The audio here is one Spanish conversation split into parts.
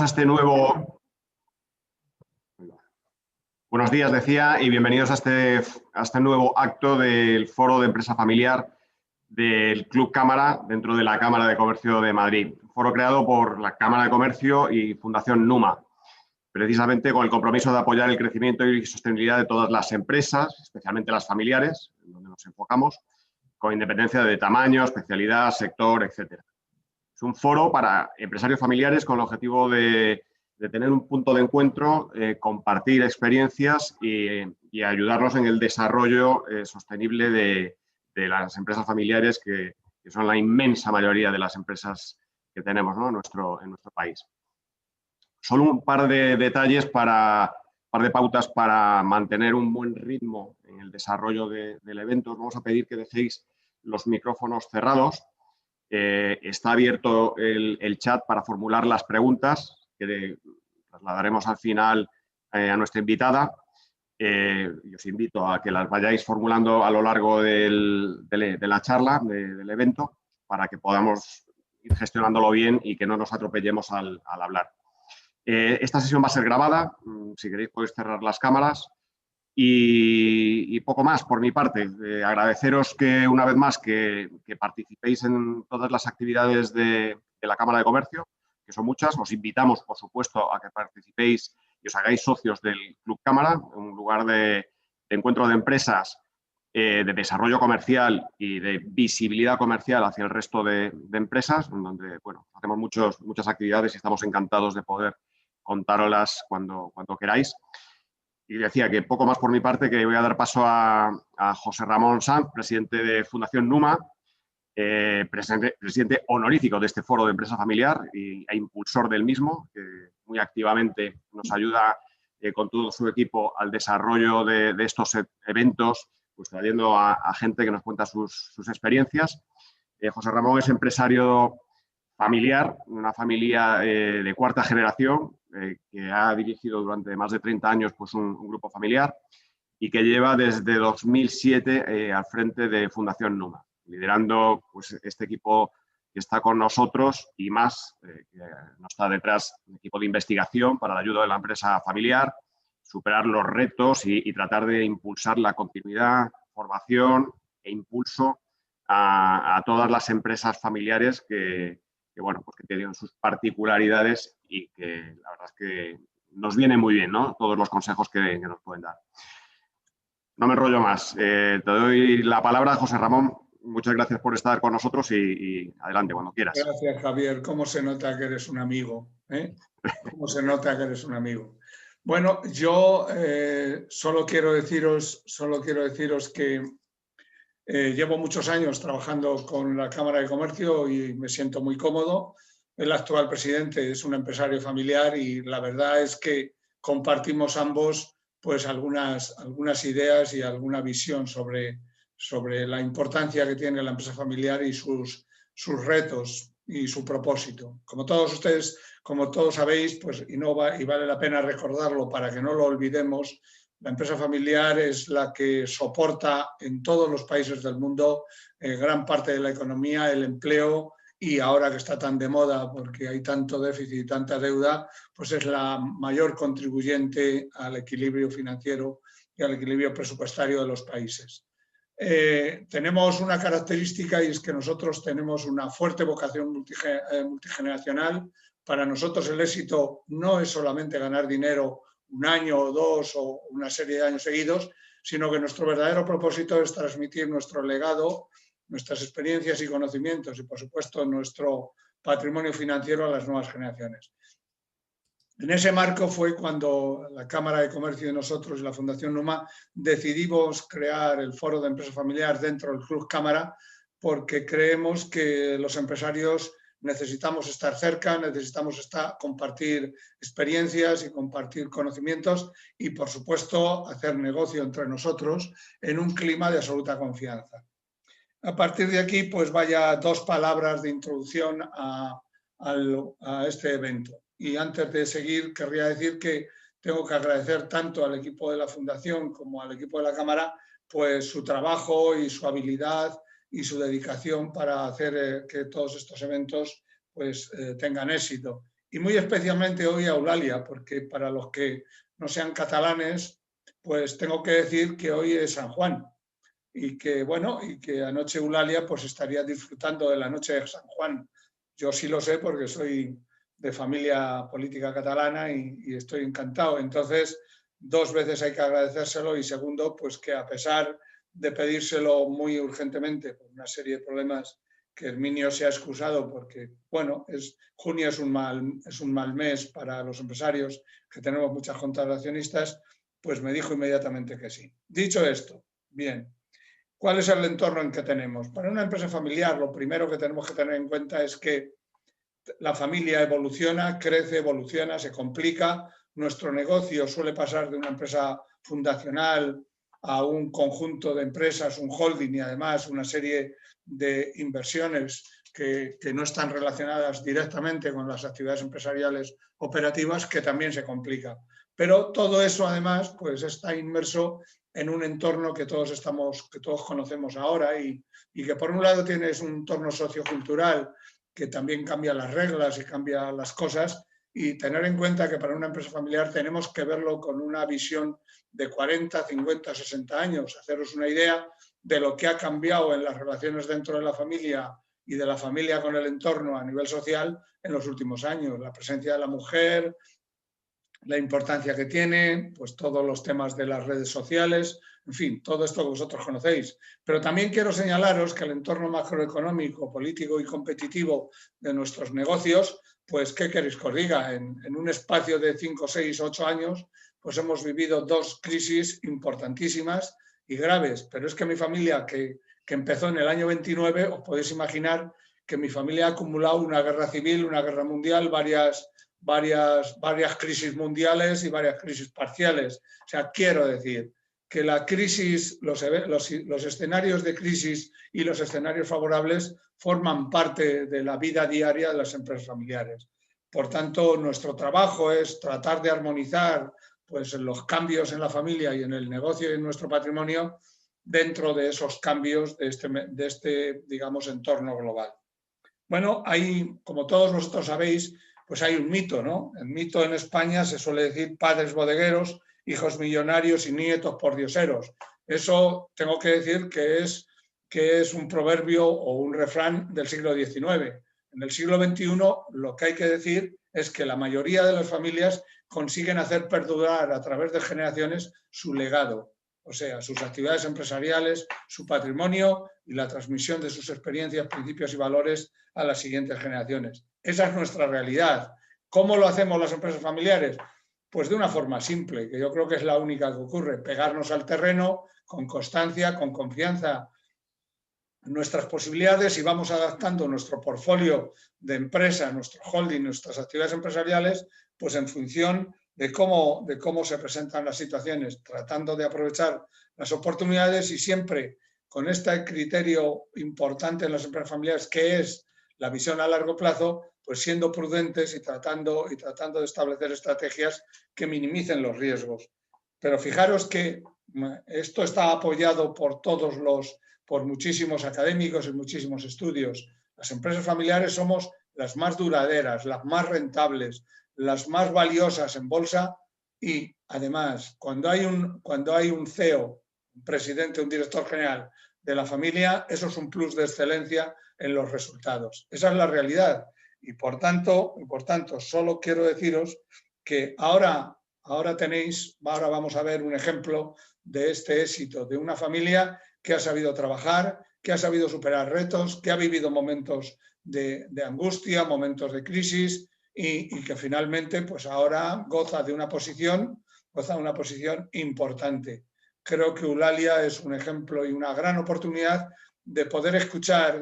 a este nuevo... Buenos días, decía, y bienvenidos a este nuevo acto del Foro de Empresa Familiar del Club Cámara dentro de la Cámara de Comercio de Madrid. Un foro creado por la Cámara de Comercio y Fundación Numa, precisamente con el compromiso de apoyar el crecimiento y sostenibilidad de todas las empresas, especialmente las familiares, en donde nos enfocamos, con independencia de tamaño, especialidad, sector, etcétera. Es un foro para empresarios familiares con el objetivo de tener un punto de encuentro, compartir experiencias y ayudarnos en el desarrollo sostenible de las empresas familiares, que son la inmensa mayoría de las empresas que tenemos, ¿no?, en nuestro país. Solo un par de detalles, un par de pautas para mantener un buen ritmo en el desarrollo del evento. Os vamos a pedir que dejéis los micrófonos cerrados. Está abierto el chat para formular las preguntas que trasladaremos al final a nuestra invitada. Y os invito a que las vayáis formulando a lo largo de la charla, del evento, para que podamos ir gestionándolo bien y que no nos atropellemos al hablar. Esta sesión va a ser grabada. Si queréis podéis cerrar las cámaras. Y poco más por mi parte. Agradeceros que una vez más que participéis en todas las actividades de la Cámara de Comercio, que son muchas. Os invitamos, por supuesto, a que participéis y os hagáis socios del Club Cámara, un lugar de encuentro de empresas, de desarrollo comercial y de visibilidad comercial hacia el resto de empresas, en donde, bueno, hacemos muchas actividades y estamos encantados de poder contároslas cuando queráis. Y decía que poco más por mi parte, que voy a dar paso a José Ramón Sanz, presidente de Fundación Numa, presidente honorífico de este foro de empresa familiar e impulsor del mismo, que muy activamente nos ayuda con todo su equipo al desarrollo de estos eventos, pues trayendo a gente que nos cuenta sus experiencias. José Ramón es empresario familiar, una familia de cuarta generación, que ha dirigido durante más de 30 años pues, un grupo familiar y que lleva desde 2007 al frente de Fundación Numa, liderando pues, este equipo que está con nosotros y más, que nos está detrás, un equipo de investigación para la ayuda de la empresa familiar, superar los retos y tratar de impulsar la continuidad, formación e impulso a todas las empresas familiares que bueno, pues que tienen sus particularidades y que la verdad es que nos viene muy bien, ¿no?, todos los consejos que nos pueden dar. No me enrollo más. Te doy la palabra, José Ramón. Muchas gracias por estar con nosotros y adelante, cuando quieras. Gracias, Javier. ¿Cómo se nota que eres un amigo? ¿Cómo se nota que eres un amigo? Bueno, yo solo quiero deciros que llevo muchos años trabajando con la Cámara de Comercio y me siento muy cómodo. El actual presidente es un empresario familiar y la verdad es que compartimos ambos pues algunas ideas y alguna visión sobre la importancia que tiene la empresa familiar y sus retos y su propósito. Como todos sabéis, pues, y vale la pena recordarlo para que no lo olvidemos, la empresa familiar es la que soporta en todos los países del mundo gran parte de la economía, el empleo, y ahora que está tan de moda porque hay tanto déficit y tanta deuda, pues es la mayor contribuyente al equilibrio financiero y al equilibrio presupuestario de los países. Tenemos una característica y es que nosotros tenemos una fuerte vocación multigeneracional. Para nosotros el éxito no es solamente ganar dinero un año o dos o una serie de años seguidos, sino que nuestro verdadero propósito es transmitir nuestro legado, nuestras experiencias y conocimientos y, por supuesto, nuestro patrimonio financiero a las nuevas generaciones. En ese marco fue cuando la Cámara de Comercio y nosotros y la Fundación Numa decidimos crear el Foro de Empresa Familiar dentro del Club Cámara, porque creemos que los empresarios necesitamos estar cerca, necesitamos compartir experiencias y compartir conocimientos y, por supuesto, hacer negocio entre nosotros en un clima de absoluta confianza. A partir de aquí, pues vaya dos palabras de introducción a este evento. Y antes de seguir, querría decir que tengo que agradecer tanto al equipo de la Fundación como al equipo de la Cámara pues su trabajo y su habilidad y su dedicación para hacer que todos estos eventos pues, tengan éxito. y muy especialmente hoy a Eulalia, porque para los que no sean catalanes, pues tengo que decir que hoy es San Juan y que, bueno, y que anoche Eulalia pues estaría disfrutando de la noche de San Juan. Yo sí lo sé porque soy de familia política catalana y estoy encantado. Entonces, 2 veces hay que agradecérselo y segundo, pues que a pesar de pedírselo muy urgentemente por una serie de problemas que Herminio se ha excusado porque, bueno, junio es un mal mes para los empresarios, que tenemos muchas juntas de accionistas, pues me dijo inmediatamente que sí. Dicho esto, bien, ¿cuál es el entorno en que tenemos? Para una empresa familiar, lo primero que tenemos que tener en cuenta es que la familia evoluciona, crece, evoluciona, se complica. Nuestro negocio suele pasar de una empresa fundacional a un conjunto de empresas, un holding y además una serie de inversiones que no están relacionadas directamente con las actividades empresariales operativas, que también se complica. Pero todo eso además pues está inmerso en un entorno que todos conocemos ahora y que por un lado tienes un entorno sociocultural que también cambia las reglas y cambia las cosas, y tener en cuenta que para una empresa familiar tenemos que verlo con una visión de 40, 50, 60 años, haceros una idea de lo que ha cambiado en las relaciones dentro de la familia y de la familia con el entorno a nivel social en los últimos años. La presencia de la mujer, la importancia que tiene, pues todos los temas de las redes sociales, en fin, todo esto que vosotros conocéis. Pero también quiero señalaros que el entorno macroeconómico, político y competitivo de nuestros negocios, pues, ¿qué queréis que os diga? En un espacio de 5, 6, 8 años, pues hemos vivido 2 crisis importantísimas y graves. Pero es que mi familia, que empezó en el año 29, os podéis imaginar que mi familia ha acumulado una guerra civil, una guerra mundial, varias crisis mundiales y varias crisis parciales. O sea, quiero decir que la crisis, los escenarios de crisis y los escenarios favorables forman parte de la vida diaria de las empresas familiares. Por tanto, nuestro trabajo es tratar de armonizar pues, los cambios en la familia y en el negocio y en nuestro patrimonio dentro de esos cambios de este digamos, entorno global. Bueno, hay, como todos vosotros sabéis, pues hay un mito, ¿no? El mito en España se suele decir padres bodegueros, hijos millonarios y nietos pordioseros. Eso tengo que decir que es un proverbio o un refrán del siglo XIX. En el siglo XXI lo que hay que decir es que la mayoría de las familias consiguen hacer perdurar a través de generaciones su legado, o sea, sus actividades empresariales, su patrimonio y la transmisión de sus experiencias, principios y valores a las siguientes generaciones. Esa es nuestra realidad. ¿Cómo lo hacemos las empresas familiares? Pues de una forma simple, que yo creo que es la única que ocurre, pegarnos al terreno con constancia, con confianza en nuestras posibilidades y vamos adaptando nuestro portfolio de empresa, nuestro holding, nuestras actividades empresariales, pues en función de cómo se presentan las situaciones, tratando de aprovechar las oportunidades y siempre con este criterio importante en las empresas familiares, que es la visión a largo plazo, pues siendo prudentes y tratando de establecer estrategias que minimicen los riesgos. Pero fijaros que esto está apoyado por muchísimos académicos y muchísimos estudios. Las empresas familiares somos las más duraderas, las más rentables, las más valiosas en bolsa y además cuando hay un CEO, un presidente, un director general de la familia, eso es un plus de excelencia en los resultados. Esa es la realidad y por tanto solo quiero deciros que ahora vamos a ver un ejemplo de este éxito de una familia que ha sabido trabajar, que ha sabido superar retos, que ha vivido momentos de angustia, momentos de crisis y que finalmente pues ahora goza de una posición importante. Creo que Eulalia es un ejemplo y una gran oportunidad de poder escuchar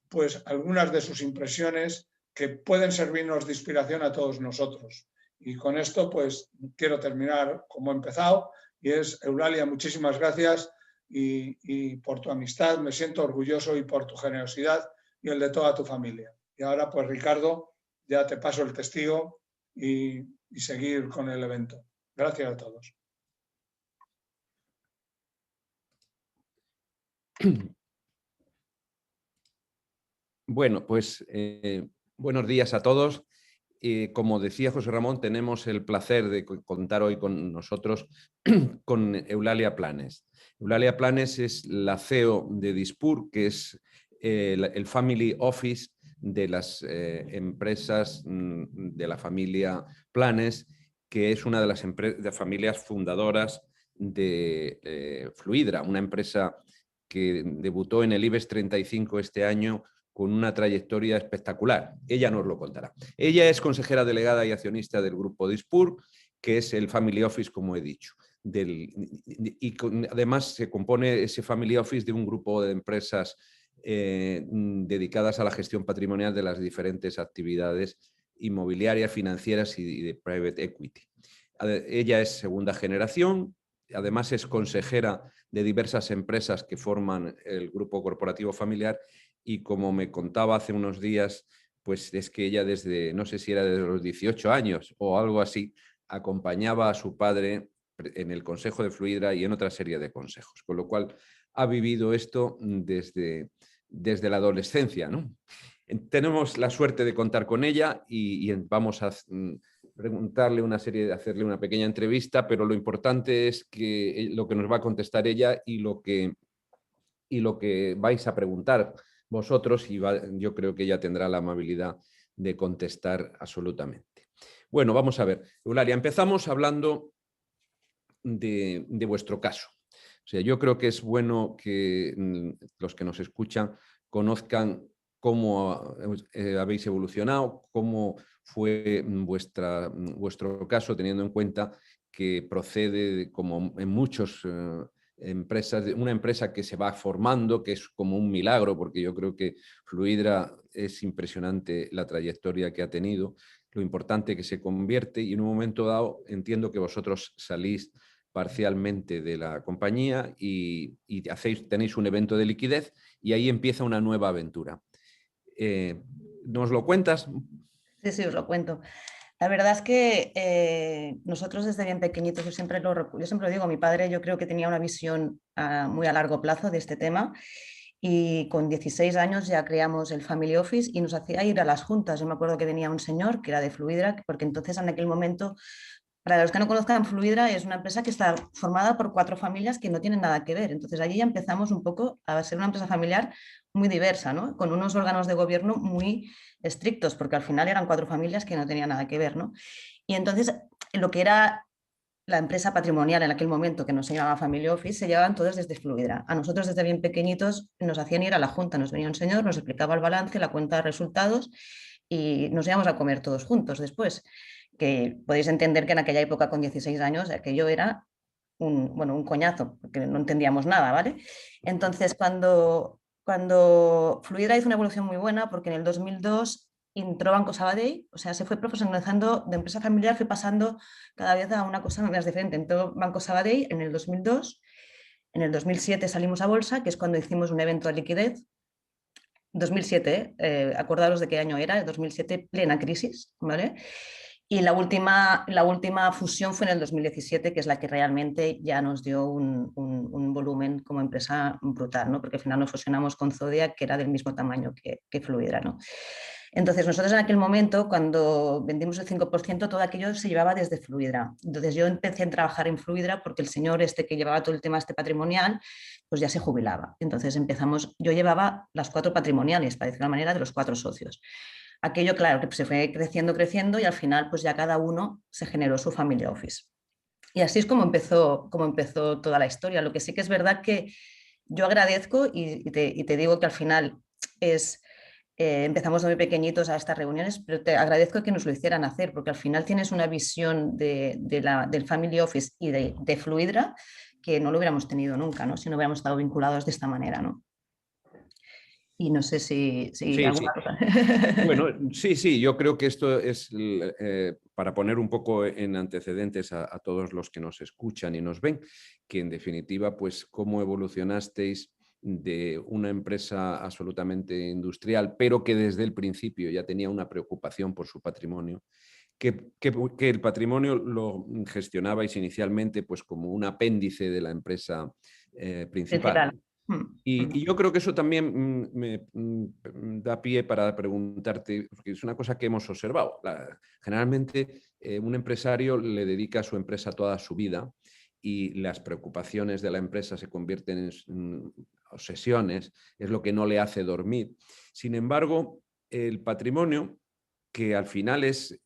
pues algunas de sus impresiones que pueden servirnos de inspiración a todos nosotros. Y con esto pues quiero terminar como he empezado y es, Eulalia, muchísimas gracias y por tu amistad, me siento orgulloso y por tu generosidad y el de toda tu familia. Y ahora pues Ricardo, ya te paso el testigo y seguir con el evento. Gracias a todos. Bueno, pues buenos días a todos como decía José Ramón, tenemos el placer de contar hoy con nosotros con Eulalia Planes. Eulalia Planes es la CEO de Dispur, que es el Family Office de las empresas de la familia Planes, que es una de las familias fundadoras de Fluidra, una empresa que debutó en el IBEX 35 este año con una trayectoria espectacular. Ella nos lo contará. Ella es consejera delegada y accionista del grupo Dispur, que es el Family Office, como he dicho. Además, se compone ese Family Office de un grupo de empresas dedicadas a la gestión patrimonial de las diferentes actividades inmobiliarias, financieras y de private equity. Ella es segunda generación, además es consejera de diversas empresas que forman el grupo corporativo familiar y, como me contaba hace unos días, pues es que ella desde, no sé si era desde los 18 años o algo así, acompañaba a su padre en el Consejo de Fluidra y en otra serie de consejos, con lo cual ha vivido esto desde la adolescencia, ¿no? Tenemos la suerte de contar con ella y vamos a preguntarle hacerle una pequeña entrevista, pero lo importante es que lo que nos va a contestar ella y lo que vais a preguntar vosotros, y yo creo que ella tendrá la amabilidad de contestar absolutamente. Bueno, vamos a ver. Eulalia, empezamos hablando de vuestro caso. O sea, yo creo que es bueno que los que nos escuchan conozcan cómo habéis evolucionado, cómo fue vuestro caso, teniendo en cuenta que procede, como en muchas empresas, de una empresa que se va formando, que es como un milagro, porque yo creo que Fluidra es impresionante la trayectoria que ha tenido, lo importante que se convierte, y en un momento dado entiendo que vosotros salís parcialmente de la compañía y tenéis un evento de liquidez y ahí empieza una nueva aventura. ¿Nos lo cuentas? Sí, sí, os lo cuento. La verdad es que nosotros desde bien pequeñitos, yo siempre lo digo, mi padre yo creo que tenía una visión muy a largo plazo de este tema, y con 16 años ya creamos el Family Office y nos hacía ir a las juntas. Yo me acuerdo que venía un señor que era de Fluidra, porque entonces en aquel momento, para los que no conozcan, Fluidra es una empresa que está formada por 4 familias que no tienen nada que ver. Entonces allí ya empezamos un poco a ser una empresa familiar muy diversa, ¿no? Con unos órganos de gobierno muy estrictos, porque al final eran 4 familias que no tenían nada que ver, ¿no? Y entonces lo que era la empresa patrimonial en aquel momento, que no se llamaba Family Office, se llevaban todos desde Fluidra. A nosotros desde bien pequeñitos nos hacían ir a la junta, nos venía un señor, nos explicaba el balance, la cuenta de resultados y nos íbamos a comer todos juntos después. Que podéis entender que en aquella época, con 16 años, aquello era un coñazo, porque no entendíamos nada, ¿vale? Entonces, cuando Fluidra hizo una evolución muy buena, porque en el 2002 entró Banco Sabadell, o sea, se fue profesionalizando de empresa familiar, fue pasando cada vez a una cosa más diferente. Entró Banco Sabadell en el 2002, en el 2007 salimos a bolsa, que es cuando hicimos un evento de liquidez. 2007, acordaros de qué año era, el 2007, plena crisis, ¿vale? Y la última fusión fue en el 2017, que es la que realmente ya nos dio un volumen como empresa brutal, ¿no? Porque al final nos fusionamos con Zodiac, que era del mismo tamaño que Fluidra, ¿no? Entonces, nosotros en aquel momento, cuando vendimos el 5%, todo aquello se llevaba desde Fluidra. Entonces, yo empecé a trabajar en Fluidra porque el señor este que llevaba todo el tema patrimonial, pues ya se jubilaba. Entonces yo llevaba las 4 patrimoniales, para decir la manera, de los 4 socios. Aquello, claro, que se fue creciendo y al final pues ya cada uno se generó su family office. Y así es como empezó toda la historia. Lo que sí que es verdad que yo agradezco y te digo que al final empezamos de muy pequeñitos a estas reuniones, pero te agradezco que nos lo hicieran hacer, porque al final tienes una visión del family office y de Fluidra que no lo hubiéramos tenido nunca, ¿no? Si no hubiéramos estado vinculados de esta manera, ¿no? Y no sé si sí, alguna sí. cosa. Bueno, sí, yo creo que esto es para poner un poco en antecedentes a todos los que nos escuchan y nos ven, que en definitiva, pues cómo evolucionasteis de una empresa absolutamente industrial, pero que desde el principio ya tenía una preocupación por su patrimonio, que el patrimonio lo gestionabais inicialmente pues como un apéndice de la empresa principal. Y yo creo que eso también me da pie para preguntarte, porque es una cosa que hemos observado. Generalmente un empresario le dedica a su empresa toda su vida y las preocupaciones de la empresa se convierten en obsesiones, es lo que no le hace dormir. Sin embargo, el patrimonio, que al final es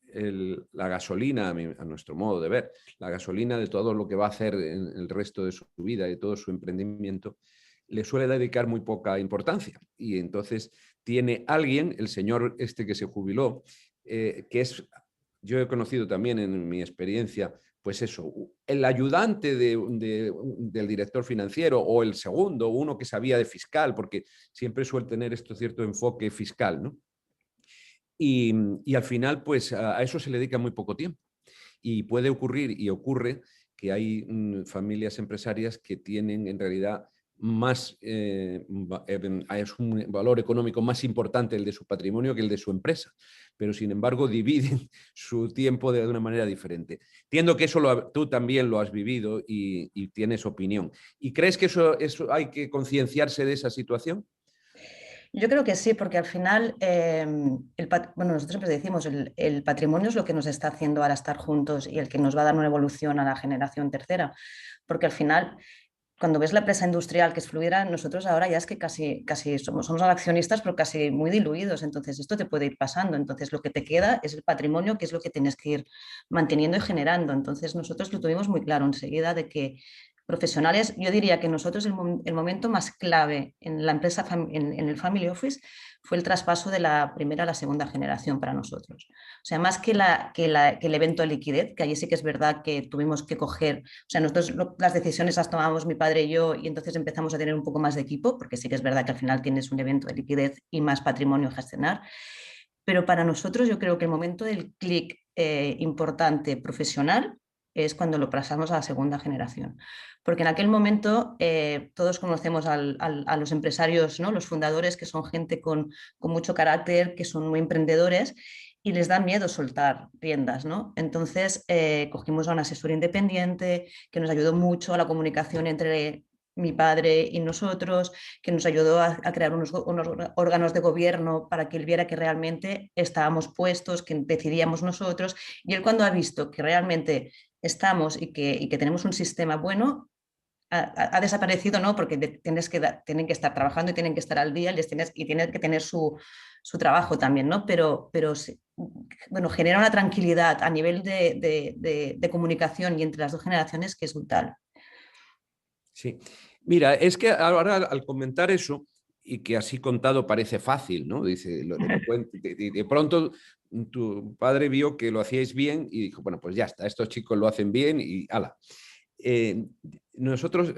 la gasolina, a nuestro modo de ver, la gasolina de todo lo que va a hacer en el resto de su vida y de todo su emprendimiento, le suele dedicar muy poca importancia. Y entonces tiene alguien, el señor este que se jubiló, que es, yo he conocido también en mi experiencia, pues eso, el ayudante del director financiero o el segundo, uno que sabía de fiscal, porque siempre suele tener esto cierto enfoque fiscal, ¿no? Y al final, pues a eso se le dedica muy poco tiempo. Y puede ocurrir, y ocurre, que hay familias empresarias que tienen en realidad más, es un valor económico más importante el de su patrimonio que el de su empresa, pero sin embargo dividen su tiempo de una manera diferente. Entiendo que eso tú también lo has vivido y tienes opinión. ¿Y crees que eso hay que concienciarse de esa situación? Yo creo que sí, porque al final, bueno, nosotros siempre decimos, el patrimonio es lo que nos está haciendo ahora estar juntos y el que nos va a dar una evolución a la generación tercera, porque al final, cuando ves la empresa industrial que es fluida, nosotros ahora ya es que casi somos accionistas, pero casi muy diluidos, entonces esto te puede ir pasando, entonces lo que te queda es el patrimonio, que es lo que tienes que ir manteniendo y generando, entonces nosotros lo tuvimos muy claro enseguida de que profesionales, yo diría que nosotros el momento más clave en la empresa, en el Family Office, fue el traspaso de la primera a la segunda generación para nosotros. O sea, más que el evento de liquidez, que allí sí que es verdad que tuvimos que coger, o sea, nosotros las decisiones las tomábamos mi padre y yo y entonces empezamos a tener un poco más de equipo, porque sí que es verdad que al final tienes un evento de liquidez y más patrimonio a gestionar. Pero para nosotros yo creo que el momento del clic importante profesional es cuando lo pasamos a la segunda generación. Porque en aquel momento todos conocemos a los empresarios, ¿no? Los fundadores, que son gente con mucho carácter, que son muy emprendedores y les da miedo soltar riendas, ¿no? Entonces cogimos a un asesor independiente que nos ayudó mucho a la comunicación entre mi padre y nosotros, que nos ayudó a crear unos órganos de gobierno para que él viera que realmente estábamos puestos, que decidíamos nosotros. Y él, cuando ha visto que realmente estamos y que tenemos un sistema bueno, ha desaparecido, ¿no? Porque tienen que estar trabajando y tienen que estar al día y tienen que tener su trabajo también, ¿no? Pero bueno, genera una tranquilidad a nivel de comunicación y entre las dos generaciones que es brutal. Sí. Mira, es que ahora al comentar eso, y que así contado parece fácil, ¿no? Dice, de pronto tu padre vio que lo hacíais bien y dijo, bueno, pues ya está, estos chicos lo hacen bien y ala. Nosotros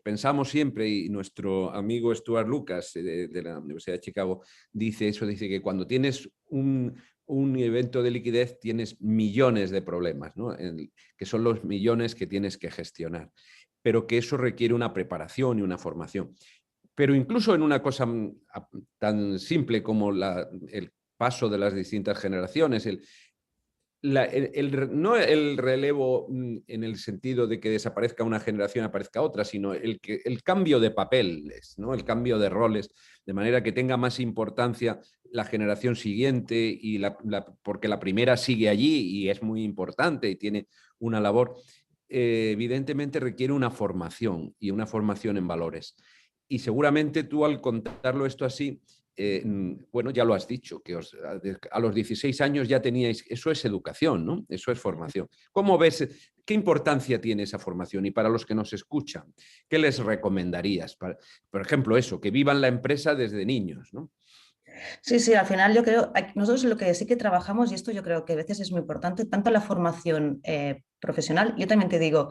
pensamos siempre, y nuestro amigo Stuart Lucas de la Universidad de Chicago dice que cuando tienes un evento de liquidez tienes millones de problemas, ¿no? Que son los millones que tienes que gestionar, pero que eso requiere una preparación y una formación. Pero incluso en una cosa tan simple como el paso de las distintas generaciones, no el relevo en el sentido de que desaparezca una generación y aparezca otra, sino el cambio de papeles, ¿no? El cambio de roles, de manera que tenga más importancia la generación siguiente, porque la primera sigue allí y es muy importante y tiene una labor. Evidentemente requiere una formación y una formación en valores. Y seguramente tú, al contarlo esto así, bueno, ya lo has dicho, que a los 16 años ya teníais, eso es educación, ¿no? Eso es formación. ¿Cómo ves, qué importancia tiene esa formación? Y para los que nos escuchan, ¿qué les recomendarías? Por ejemplo, eso, que vivan la empresa desde niños, ¿no? Sí, sí, al final yo creo, nosotros lo que sí que trabajamos, y esto yo creo que a veces es muy importante, tanto la formación profesional, yo también te digo,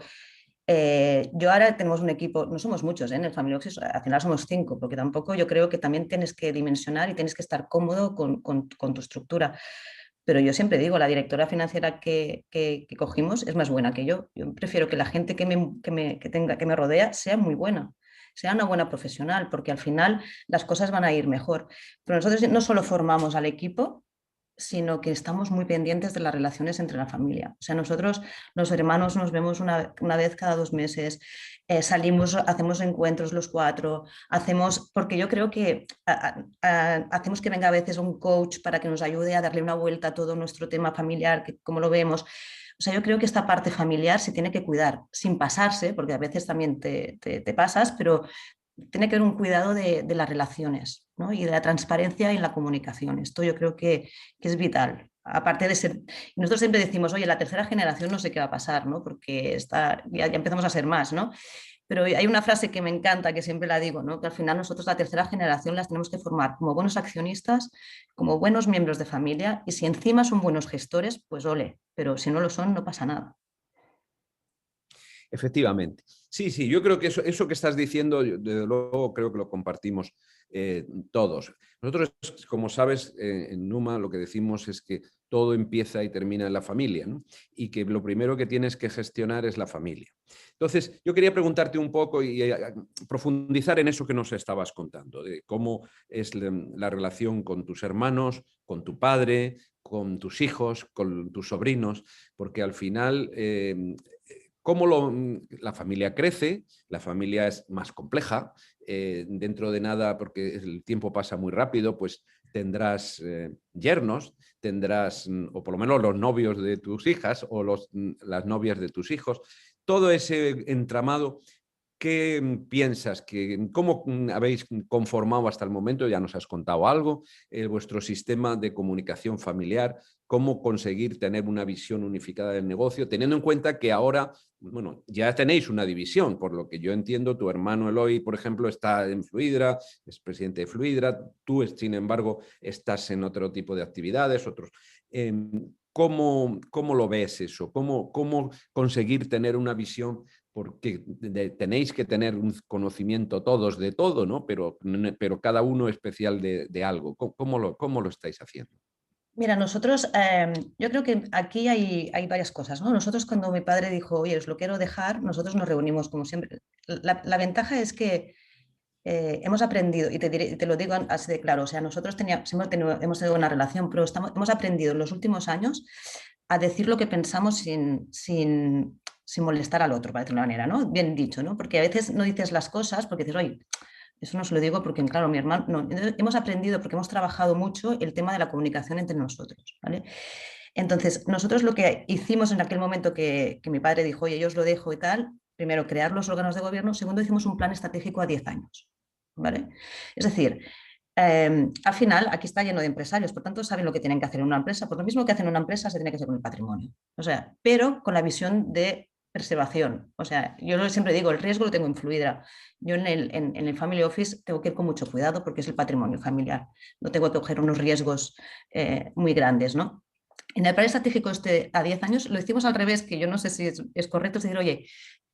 yo ahora tenemos un equipo, no somos muchos en el Family Office, al final somos 5, porque tampoco yo creo que también tienes que dimensionar y tienes que estar cómodo con tu estructura. Pero yo siempre digo, la directora financiera que cogimos es más buena que yo. Yo prefiero que la gente que me rodea sea muy buena, sea una buena profesional, porque al final las cosas van a ir mejor. Pero nosotros no solo formamos al equipo, sino que estamos muy pendientes de las relaciones entre la familia. O sea, nosotros, los hermanos, nos vemos una vez cada 2 meses, salimos, hacemos encuentros los 4, porque yo creo que hacemos que venga a veces un coach para que nos ayude a darle una vuelta a todo nuestro tema familiar, que, como lo vemos. O sea, yo creo que esta parte familiar se tiene que cuidar sin pasarse, porque a veces también te pasas, pero tiene que haber un cuidado de las relaciones, ¿no? Y de la transparencia en la comunicación. Esto yo creo que es vital. Aparte de ser, nosotros siempre decimos, oye, la tercera generación no sé qué va a pasar, ¿no? Porque ya empezamos a ser más, ¿no? Pero hay una frase que me encanta, que siempre la digo, ¿no? Que al final nosotros la tercera generación las tenemos que formar como buenos accionistas, como buenos miembros de familia, y si encima son buenos gestores, pues ole, pero si no lo son, no pasa nada. Efectivamente. Sí, sí, yo creo que eso que estás diciendo, desde luego creo que lo compartimos todos. Nosotros, como sabes, en Numa lo que decimos es que todo empieza y termina en la familia, ¿no? Y que lo primero que tienes que gestionar es la familia. Entonces, yo quería preguntarte un poco y profundizar en eso que nos estabas contando, de cómo es la relación con tus hermanos, con tu padre, con tus hijos, con tus sobrinos, porque al final cómo la familia crece, la familia es más compleja, dentro de nada, porque el tiempo pasa muy rápido, pues tendrás yernos, tendrás, o por lo menos los novios de tus hijas o las novias de tus hijos, todo ese entramado. ¿Qué piensas? ¿Cómo habéis conformado hasta el momento? Ya nos has contado algo, vuestro sistema de comunicación familiar, cómo conseguir tener una visión unificada del negocio, teniendo en cuenta que ahora, bueno, ya tenéis una división, por lo que yo entiendo, tu hermano Eloy, por ejemplo, está en Fluidra, es presidente de Fluidra, tú, sin embargo, estás en otro tipo de actividades, otros. ¿Cómo lo ves eso? ¿Cómo conseguir tener una visión? Porque tenéis que tener un conocimiento todos de todo, ¿no? Pero cada uno especial de algo. ¿Cómo lo estáis haciendo? Mira, nosotros, yo creo que aquí hay varias cosas, ¿no? Nosotros cuando mi padre dijo, oye, os lo quiero dejar, nosotros nos reunimos como siempre. La ventaja es que hemos aprendido, y te lo digo así de claro, o sea, nosotros hemos tenido una relación, pero hemos aprendido en los últimos años a decir lo que pensamos sin molestar al otro, para decirlo de una manera, ¿no? Bien dicho, ¿no? Porque a veces no dices las cosas porque dices, oye, eso no se lo digo porque, claro, mi hermano, no, hemos aprendido porque hemos trabajado mucho el tema de la comunicación entre nosotros, ¿vale? Entonces, nosotros lo que hicimos en aquel momento que mi padre dijo, oye, yo os lo dejo y tal, primero, crear los órganos de gobierno, segundo, hicimos un plan estratégico a 10 años, ¿vale? Es decir, al final, aquí está lleno de empresarios, por tanto, saben lo que tienen que hacer en una empresa, por lo mismo que hacen en una empresa, se tiene que hacer con el patrimonio, o sea, pero con la visión de preservación. O sea, yo siempre digo, el riesgo lo tengo en Fluidra. Yo en el Family Office tengo que ir con mucho cuidado porque es el patrimonio familiar. No tengo que coger unos riesgos muy grandes, ¿no? En el plan estratégico a 10 años lo hicimos al revés, que yo no sé si es correcto, es decir, oye,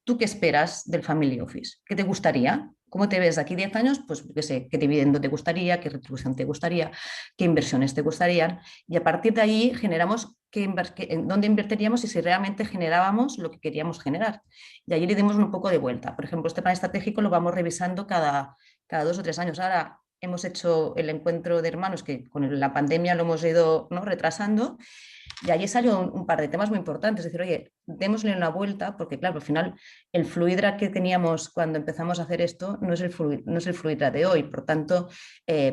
¿tú qué esperas del Family Office? ¿Qué te gustaría? ¿Cómo te ves de aquí 10 años? Pues qué sé, qué dividendo te gustaría, qué retribución te gustaría, qué inversiones te gustarían. Y a partir de ahí generamos en dónde invertiríamos y si realmente generábamos lo que queríamos generar. Y allí le dimos un poco de vuelta. Por ejemplo, este plan estratégico lo vamos revisando cada 2 o 3 años. Ahora hemos hecho el encuentro de hermanos que con la pandemia lo hemos ido, ¿no?, retrasando. Y allí salió un par de temas muy importantes, es decir, oye, démosle una vuelta, porque claro, al final el Fluidra que teníamos cuando empezamos a hacer esto no es el Fluidra de hoy, por tanto,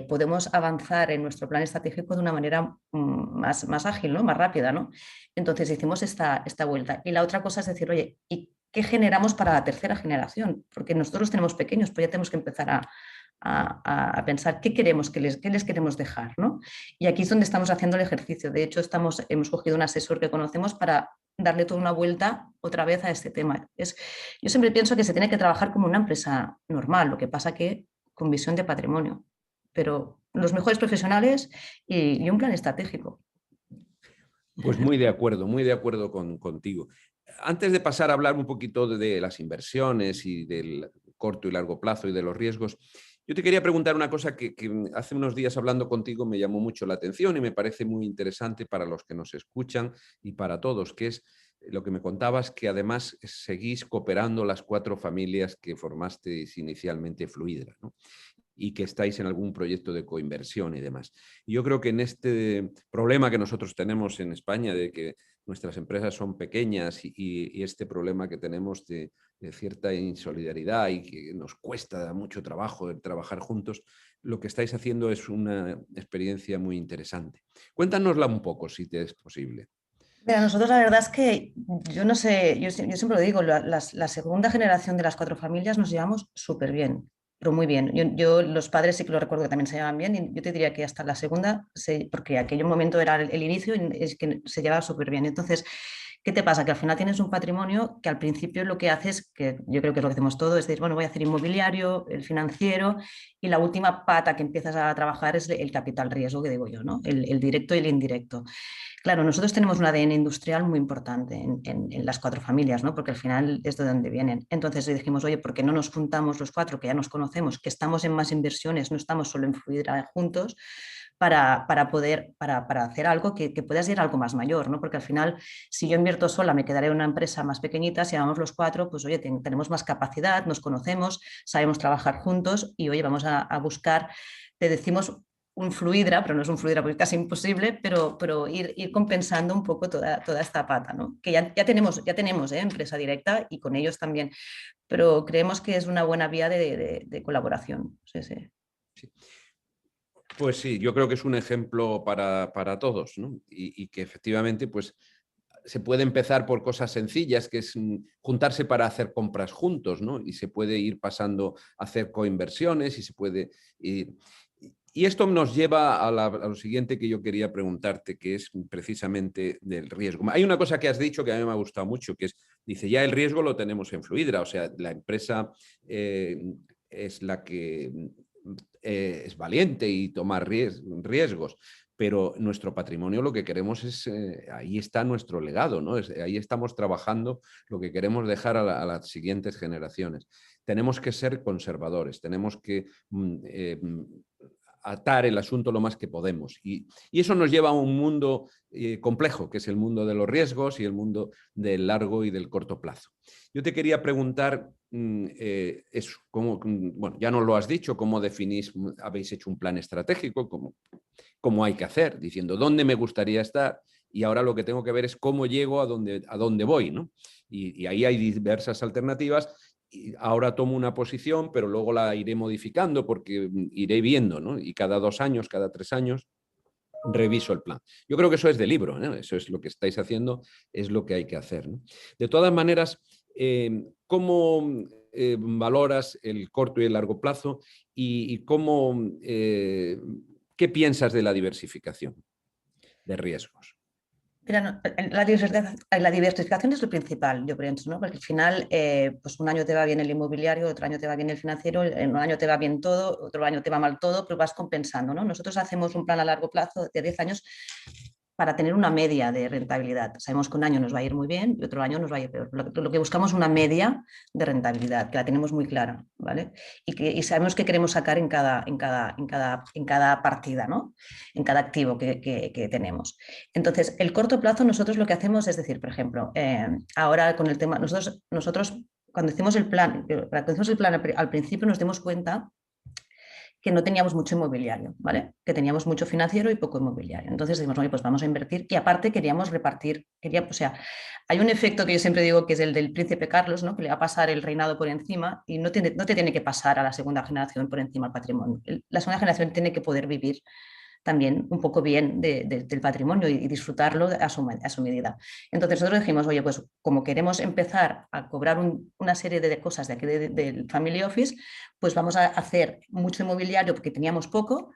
podemos avanzar en nuestro plan estratégico de una manera más ágil, ¿no?, más rápida, ¿no? Entonces hicimos esta vuelta. Y la otra cosa es decir, oye, ¿y qué generamos para la tercera generación? Porque nosotros tenemos pequeños, pues ya tenemos que empezar a pensar qué queremos, qué les queremos dejar, ¿no? Y aquí es donde estamos haciendo el ejercicio. De hecho, hemos cogido un asesor que conocemos para darle toda una vuelta otra vez a este tema. Yo siempre pienso que se tiene que trabajar como una empresa normal, lo que pasa que con visión de patrimonio, pero los mejores profesionales y un plan estratégico. Pues muy de acuerdo contigo. Antes de pasar a hablar un poquito de las inversiones y del corto y largo plazo y de los riesgos, yo te quería preguntar una cosa que hace unos días hablando contigo me llamó mucho la atención y me parece muy interesante para los que nos escuchan y para todos, que es lo que me contabas, que además seguís cooperando las 4 familias que formasteis inicialmente Fluidra, ¿no? y que estáis en algún proyecto de coinversión y demás. Y yo creo que en este problema que nosotros tenemos en España de que nuestras empresas son pequeñas y este problema que tenemos de cierta insolidaridad y que nos cuesta mucho trabajo trabajar juntos, lo que estáis haciendo es una experiencia muy interesante. Cuéntanosla un poco, si te es posible. Mira, nosotros la verdad es que, yo no sé, yo siempre lo digo, la segunda generación de las 4 familias nos llevamos súper bien, pero muy bien. Los padres sí que lo recuerdo que también se llevaban bien, y yo te diría que hasta la segunda, porque aquel momento era el inicio, y es que se llevaba súper bien. Entonces, ¿qué te pasa? Que al final tienes un patrimonio que al principio lo que haces, que yo creo que es lo que hacemos todos, es decir, bueno, voy a hacer inmobiliario, el financiero, y la última pata que empiezas a trabajar es el capital riesgo, que digo yo, ¿no? El directo y el indirecto. Claro, nosotros tenemos un ADN industrial muy importante en las 4 familias, ¿no? Porque al final es de donde vienen. Entonces dijimos, oye, ¿por qué no nos juntamos los 4, que ya nos conocemos, que estamos en más inversiones, no estamos solo en Fluidra juntos, para hacer algo que pueda ser algo más mayor, ¿no? Porque al final, si yo invierto sola, me quedaré en una empresa más pequeñita. Si vamos los 4, pues oye, tenemos más capacidad, nos conocemos, sabemos trabajar juntos y oye, vamos a buscar, te decimos un Fluidra, pero no es un Fluidra porque es casi imposible, pero ir compensando un poco toda esta pata, ¿no? Que ya tenemos empresa directa y con ellos también, pero creemos que es una buena vía de colaboración. Sí, sí. Sí. Pues sí, yo creo que es un ejemplo para todos, ¿no? Y que efectivamente pues, se puede empezar por cosas sencillas, que es juntarse para hacer compras juntos, ¿no? Y se puede ir pasando a hacer coinversiones y se puede ir... Y esto nos lleva a lo siguiente que yo quería preguntarte, que es precisamente del riesgo. Hay una cosa que has dicho que a mí me ha gustado mucho, que es, dice, ya el riesgo lo tenemos en Fluidra, o sea, la empresa es la que es valiente y toma riesgos, pero nuestro patrimonio lo que queremos es, ahí está nuestro legado, ¿no? Ahí estamos trabajando lo que queremos dejar a las siguientes generaciones. Tenemos que ser conservadores, tenemos que atar el asunto lo más que podemos. Y eso nos lleva a un mundo complejo, que es el mundo de los riesgos y el mundo del largo y del corto plazo. Yo te quería preguntar eso, bueno, ya nos lo has dicho, cómo definís, habéis hecho un plan estratégico, cómo hay que hacer, diciendo dónde me gustaría estar, y ahora lo que tengo que ver es cómo llego a dónde voy, ¿no? Y ahí hay diversas alternativas. Y ahora tomo una posición, pero luego la iré modificando porque iré viendo, ¿no? Y cada 2 años, cada 3 años, reviso el plan. Yo creo que eso es de libro, ¿no? Eso es lo que estáis haciendo, es lo que hay que hacer, ¿no? De todas maneras, ¿cómo valoras el corto y el largo plazo y cómo, qué piensas de la diversificación de riesgos? Mira, la diversificación es lo principal, yo pienso, ¿no? Porque al final, pues un año te va bien el inmobiliario, otro año te va bien el financiero, en un año te va bien todo, otro año te va mal todo, pero vas compensando, ¿no? Nosotros hacemos un plan a largo plazo de 10 años para tener una media de rentabilidad. Sabemos que un año nos va a ir muy bien y otro año nos va a ir peor. Lo que buscamos es una media de rentabilidad, que la tenemos muy clara, ¿vale? Y sabemos qué queremos sacar en cada partida, ¿no? En cada activo que tenemos. Entonces, el corto plazo nosotros lo que hacemos es decir, por ejemplo, ahora con el tema, nosotros cuando hicimos el plan, al principio nos dimos cuenta que no teníamos mucho inmobiliario, ¿vale? Que teníamos mucho financiero y poco inmobiliario. Entonces dijimos, oye, pues vamos a invertir, y aparte queríamos repartir, o sea, hay un efecto que yo siempre digo que es el del príncipe Carlos, ¿no? Que le va a pasar el reinado por encima y no te tiene que pasar a la segunda generación por encima el patrimonio. La segunda generación tiene que poder vivir también un poco bien del patrimonio y disfrutarlo a su medida. Entonces nosotros dijimos, oye, pues como queremos empezar a cobrar una serie de cosas de aquí del Family Office, pues vamos a hacer mucho inmobiliario porque teníamos poco,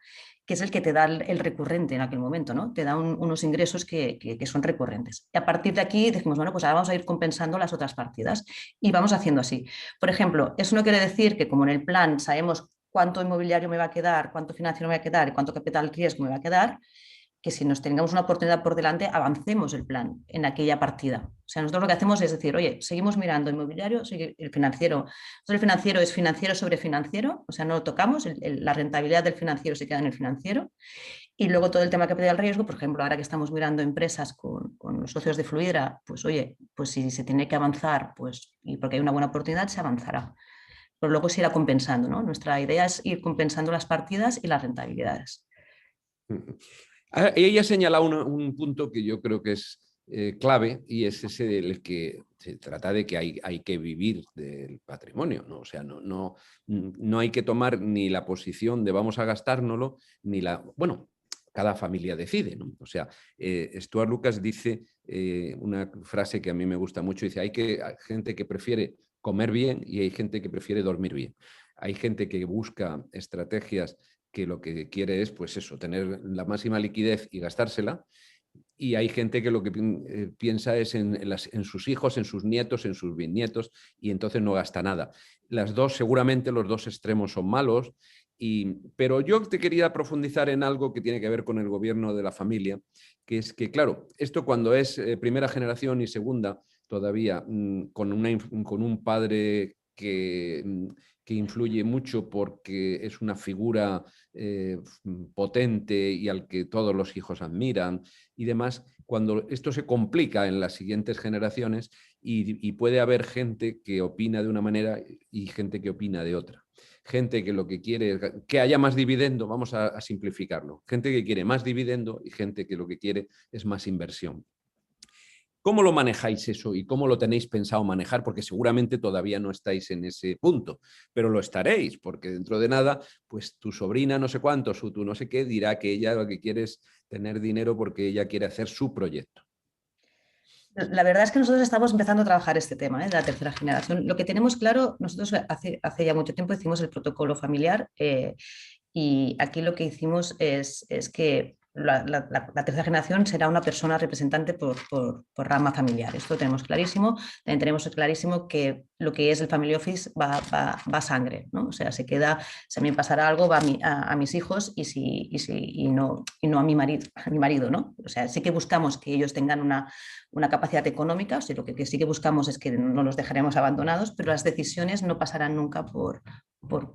que es el que te da el recurrente en aquel momento, ¿no? Te da unos ingresos que son recurrentes. Y a partir de aquí dijimos, bueno, pues ahora vamos a ir compensando las otras partidas y vamos haciendo así. Por ejemplo, eso no quiere decir que como en el plan sabemos cuánto inmobiliario me va a quedar, cuánto financiero me va a quedar y cuánto capital riesgo me va a quedar, que si nos tengamos una oportunidad por delante, avancemos el plan en aquella partida. O sea, nosotros lo que hacemos es decir, oye, seguimos mirando inmobiliario, el financiero. Entonces el financiero es financiero sobre financiero, o sea, no lo tocamos, la rentabilidad del financiero se queda en el financiero. Y luego todo el tema de capital riesgo, por ejemplo, ahora que estamos mirando empresas con los socios de Fluidra, pues oye, pues si se tiene que avanzar, pues y porque hay una buena oportunidad, se avanzará. pero luego se irá compensando, ¿no? Nuestra idea es ir compensando las partidas y las rentabilidades. Ella señala un punto que yo creo que es clave, y es ese del que se trata de que hay que vivir del patrimonio, ¿no? O sea, no hay que tomar ni la posición de vamos a gastárnoslo, ni la... Bueno, cada familia decide, ¿no? O sea, Stuart Lucas dice una frase que a mí me gusta mucho, dice, hay gente que prefiere comer bien y hay gente que prefiere dormir bien. Hay gente que busca estrategias que lo que quiere es, pues eso, tener la máxima liquidez y gastársela. Y hay gente que lo que piensa es en sus hijos, en sus nietos, en sus bisnietos, y entonces no gasta nada. Seguramente los dos extremos son malos, pero yo te quería profundizar en algo que tiene que ver con el gobierno de la familia, que es que, claro, esto cuando es primera generación y segunda, todavía con un padre que influye mucho porque es una figura potente y al que todos los hijos admiran y demás, cuando esto se complica en las siguientes generaciones y puede haber gente que opina de una manera y gente que opina de otra. Gente que lo que quiere es que haya más dividendo, vamos a simplificarlo. Gente que quiere más dividendo y gente que lo que quiere es más inversión. ¿Cómo lo manejáis eso y cómo lo tenéis pensado manejar? Porque seguramente todavía no estáis en ese punto, pero lo estaréis, porque dentro de nada, pues tu sobrina no sé cuántos o tu no sé qué dirá que ella lo que quiere es tener dinero porque ella quiere hacer su proyecto. La verdad es que nosotros estamos empezando a trabajar este tema, de la tercera generación. Lo que tenemos claro, nosotros hace ya mucho tiempo hicimos el protocolo familiar y aquí lo que hicimos es que la tercera generación será una persona representante por rama familiar. Esto lo tenemos clarísimo. También tenemos clarísimo que lo que es el family office va a sangre, ¿no? O sea, se queda, si a mí pasará algo, va a mis hijos y no a mi marido, ¿no? O sea, sí que buscamos que ellos tengan una capacidad económica, o sea, lo que sí que buscamos es que no los dejaremos abandonados, pero las decisiones no pasarán nunca por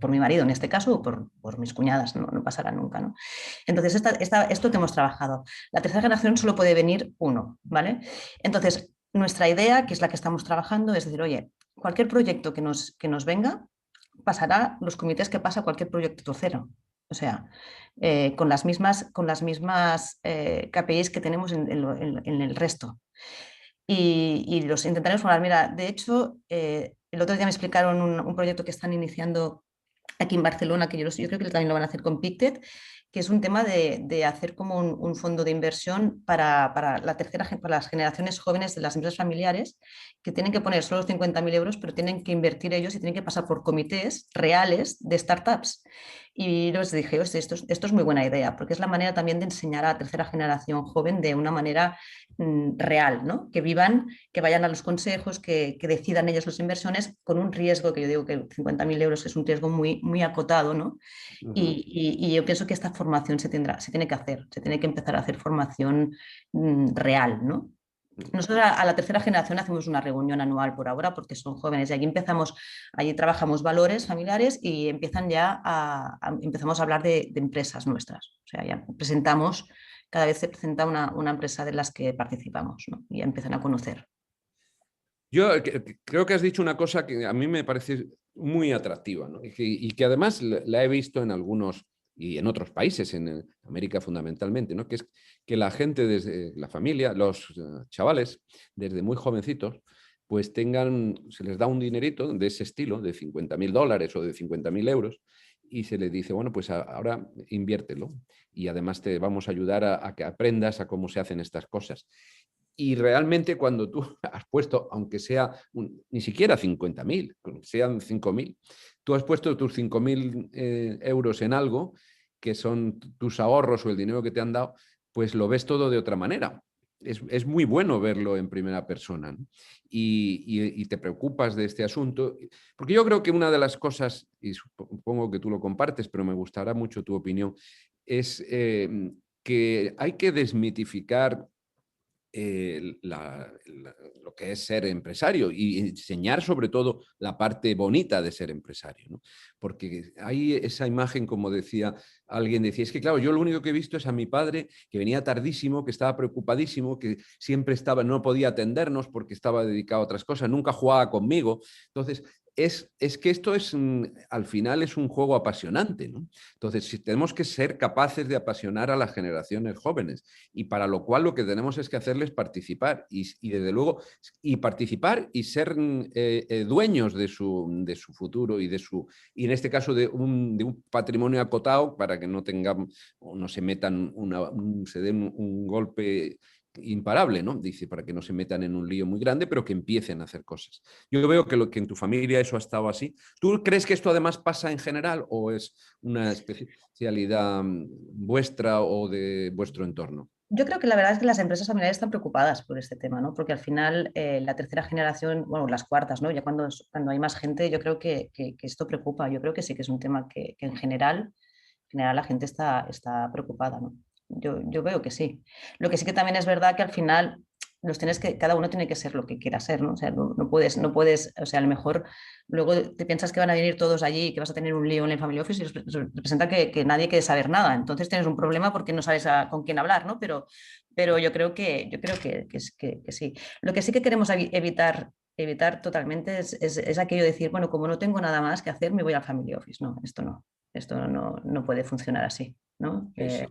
mi marido en este caso o por mis cuñadas, no pasará nunca, ¿no? Entonces, esto que hemos trabajado. La tercera generación solo puede venir uno, ¿vale? Entonces, nuestra idea, que es la que estamos trabajando, es decir, oye, cualquier proyecto que nos venga pasará los comités que pasa cualquier proyecto tercero. O sea, con las mismas KPIs que tenemos en el resto. Y los intentaremos hablar. Mira, de hecho, el otro día me explicaron un proyecto que están iniciando aquí en Barcelona, que yo creo que también lo van a hacer con Pictet, que es un tema de hacer como un fondo de inversión para las generaciones jóvenes de las empresas familiares, que tienen que poner solo 50.000 euros, pero tienen que invertir ellos y tienen que pasar por comités reales de startups. Y les dije, esto es muy buena idea, porque es la manera también de enseñar a la tercera generación joven de una manera real, ¿no? Que vivan, que vayan a los consejos, que decidan ellos las inversiones con un riesgo, que yo digo que 50.000 euros es un riesgo muy, muy acotado, ¿no? Y yo pienso que esta formación se tiene que hacer, se tiene que empezar a hacer formación real, ¿no? Nosotros a la tercera generación hacemos una reunión anual por ahora porque son jóvenes y allí trabajamos valores familiares y empezamos a hablar de empresas nuestras. O sea, ya cada vez se presenta una empresa de las que participamos, ¿no? Y ya empiezan a conocer. Yo creo que has dicho una cosa que a mí me parece muy atractiva, ¿no? y que además la he visto en algunos y en otros países, en América fundamentalmente, ¿no? Que es que la gente desde la familia, los chavales, desde muy jovencitos, pues se les da un dinerito de ese estilo, de $50.000 o de 50.000 euros, y se les dice, bueno, pues ahora inviértelo y además te vamos a ayudar a que aprendas a cómo se hacen estas cosas. Y realmente cuando tú has puesto, aunque sea ni siquiera 50.000, sean 5.000, tú has puesto tus 5.000 euros en algo que son tus ahorros o el dinero que te han dado, pues lo ves todo de otra manera. Es muy bueno verlo en primera persona, ¿no? Y te preocupas de este asunto, porque yo creo que una de las cosas, y supongo que tú lo compartes, pero me gustará mucho tu opinión, es que hay que desmitificar lo que es ser empresario y enseñar sobre todo la parte bonita de ser empresario, ¿no? Porque hay esa imagen, como decía alguien, decía, es que claro, yo lo único que he visto es a mi padre que venía tardísimo, que estaba preocupadísimo, que siempre no podía atendernos porque estaba dedicado a otras cosas, nunca jugaba conmigo. Entonces, es que esto es, al final es un juego apasionante, ¿no? Entonces, si tenemos que ser capaces de apasionar a las generaciones jóvenes, y para lo cual lo que tenemos es que hacerles participar y desde luego, y participar y ser dueños de su futuro y en este caso de un patrimonio acotado, para que no tengan o no se metan se den un golpe imparable, ¿no? Dice, para que no se metan en un lío muy grande, pero que empiecen a hacer cosas. Yo veo que en tu familia eso ha estado así. ¿Tú crees que esto además pasa en general o es una especialidad vuestra o de vuestro entorno? Yo creo que la verdad es que las empresas familiares están preocupadas por este tema, ¿no? Porque al final la tercera generación, bueno, las cuartas, ¿no? Ya cuando hay más gente, yo creo que esto preocupa. Yo creo que sí que es un tema que en general la gente está preocupada, ¿no? Yo veo que sí. Lo que sí que también es verdad que al final cada uno tiene que ser lo que quiera ser, ¿no? O sea, no puedes, o sea, a lo mejor luego te piensas que van a venir todos allí y que vas a tener un lío en el Family Office y representa que nadie quiere saber nada. Entonces tienes un problema porque no sabes con quién hablar, ¿no? Pero yo creo que sí. Lo que sí que queremos evitar totalmente es aquello de decir, bueno, como no tengo nada más que hacer, me voy al Family Office. No, esto no puede funcionar así, ¿no? Sí, sí.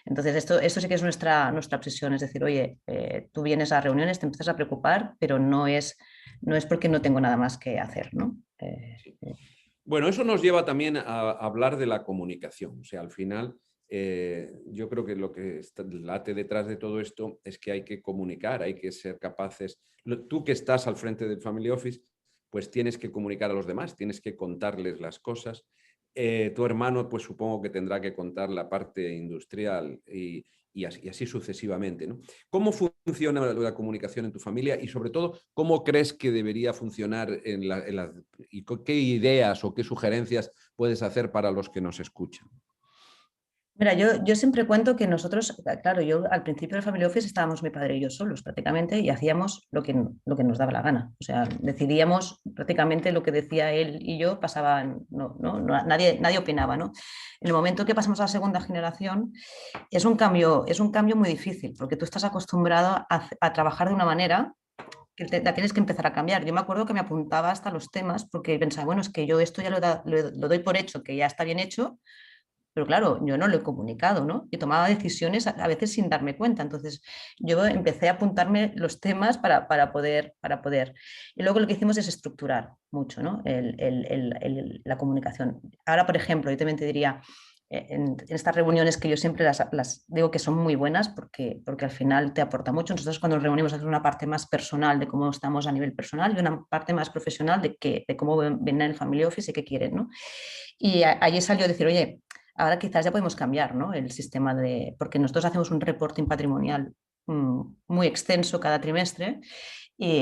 Entonces, esto sí que es nuestra obsesión, es decir, oye, tú vienes a reuniones, te empiezas a preocupar, pero no es porque no tengo nada más que hacer, ¿no? Sí. Bueno, eso nos lleva también a hablar de la comunicación. O sea, al final, yo creo que lo que late detrás de todo esto es que hay que comunicar, hay que ser capaces. Tú que estás al frente del Family Office, pues tienes que comunicar a los demás, tienes que contarles las cosas. Tu hermano, pues supongo que tendrá que contar la parte industrial y así sucesivamente, ¿no? ¿Cómo funciona la comunicación en tu familia y sobre todo, cómo crees que debería funcionar y qué ideas o qué sugerencias puedes hacer para los que nos escuchan? Mira, yo siempre cuento que nosotros, claro, yo al principio del Family Office estábamos mi padre y yo solos prácticamente y hacíamos lo que nos daba la gana. O sea, decidíamos prácticamente lo que decía él y yo, pasaba, nadie opinaba, ¿no? En el momento que pasamos a la segunda generación es un cambio muy difícil porque tú estás acostumbrado a trabajar de una manera que la tienes que empezar a cambiar. Yo me acuerdo que me apuntaba hasta los temas porque pensaba, bueno, es que yo esto ya lo doy por hecho, que ya está bien hecho, pero claro, yo no lo he comunicado, ¿no? Y tomaba decisiones a veces sin darme cuenta. Entonces, yo empecé a apuntarme los temas para poder. Y luego lo que hicimos es estructurar mucho, ¿no? La comunicación. Ahora, por ejemplo, yo también te diría, en estas reuniones que yo siempre las digo que son muy buenas porque al final te aporta mucho. Nosotros cuando nos reunimos hacemos una parte más personal de cómo estamos a nivel personal y una parte más profesional de cómo ven en el Family Office y qué quieren, ¿no? Y allí salió decir, oye, ahora quizás ya podemos cambiar, ¿no? El sistema porque nosotros hacemos un reporting patrimonial muy extenso cada trimestre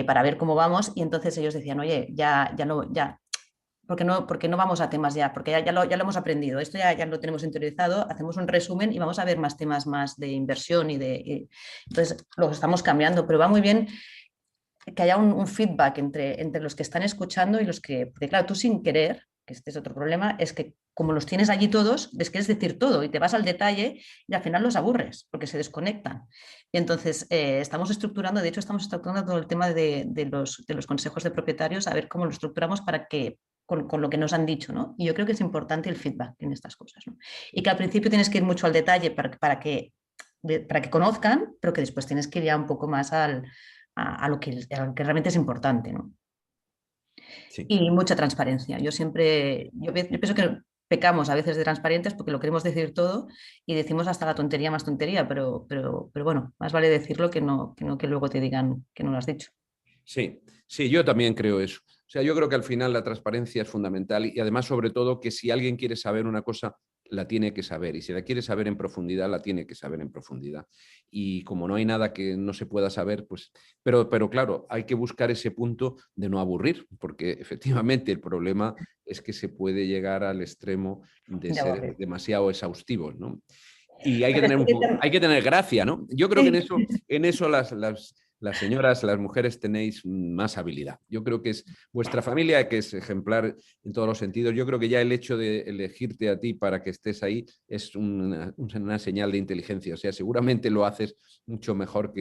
para ver cómo vamos y entonces ellos decían, oye, ya, porque no vamos a temas ya, porque ya lo hemos aprendido, esto ya lo tenemos interiorizado, hacemos un resumen y vamos a ver más temas más de inversión entonces lo estamos cambiando, pero va muy bien que haya un feedback entre los que están escuchando y los que, porque claro, tú sin querer, que este es otro problema, es que como los tienes allí todos, les quieres decir todo y te vas al detalle y al final los aburres porque se desconectan. Y entonces estamos estructurando, de hecho estamos estructurando todo el tema de los consejos de propietarios, a ver cómo lo estructuramos para que con lo que nos han dicho, ¿no? Y yo creo que es importante el feedback en estas cosas, ¿no? Y que al principio tienes que ir mucho al detalle para que conozcan, pero que después tienes que ir ya un poco más a lo que realmente es importante, ¿no? Sí. Y mucha transparencia. Yo pienso que pecamos a veces de transparentes porque lo queremos decir todo y decimos hasta la tontería más tontería, pero bueno, más vale decirlo que luego te digan que no lo has dicho. Sí, sí, yo también creo eso. O sea, yo creo que al final la transparencia es fundamental y además, sobre todo, que si alguien quiere saber una cosa, la tiene que saber. Y si la quiere saber en profundidad, la tiene que saber en profundidad. Y como no hay nada que no se pueda saber, pues... Pero claro, hay que buscar ese punto de no aburrir, porque efectivamente el problema es que se puede llegar al extremo de De ser aburrir. demasiado exhaustivos, ¿no? Y hay que tener gracia, ¿no? Yo creo que en eso las señoras, las mujeres tenéis más habilidad. Yo creo que es vuestra familia, que es ejemplar en todos los sentidos. Yo creo que ya el hecho de elegirte a ti para que estés ahí es una señal de inteligencia. O sea, seguramente lo haces mucho mejor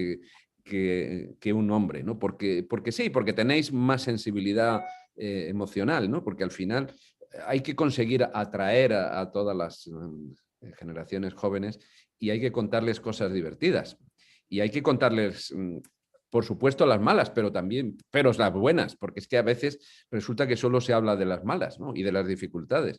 que un hombre, ¿no? Porque sí, porque tenéis más sensibilidad emocional, ¿no? Porque al final hay que conseguir atraer a todas las generaciones jóvenes y hay que contarles cosas divertidas. Y hay que contarles, por supuesto, las malas, pero también las buenas, porque es que a veces resulta que solo se habla de las malas, ¿no? Y de las dificultades.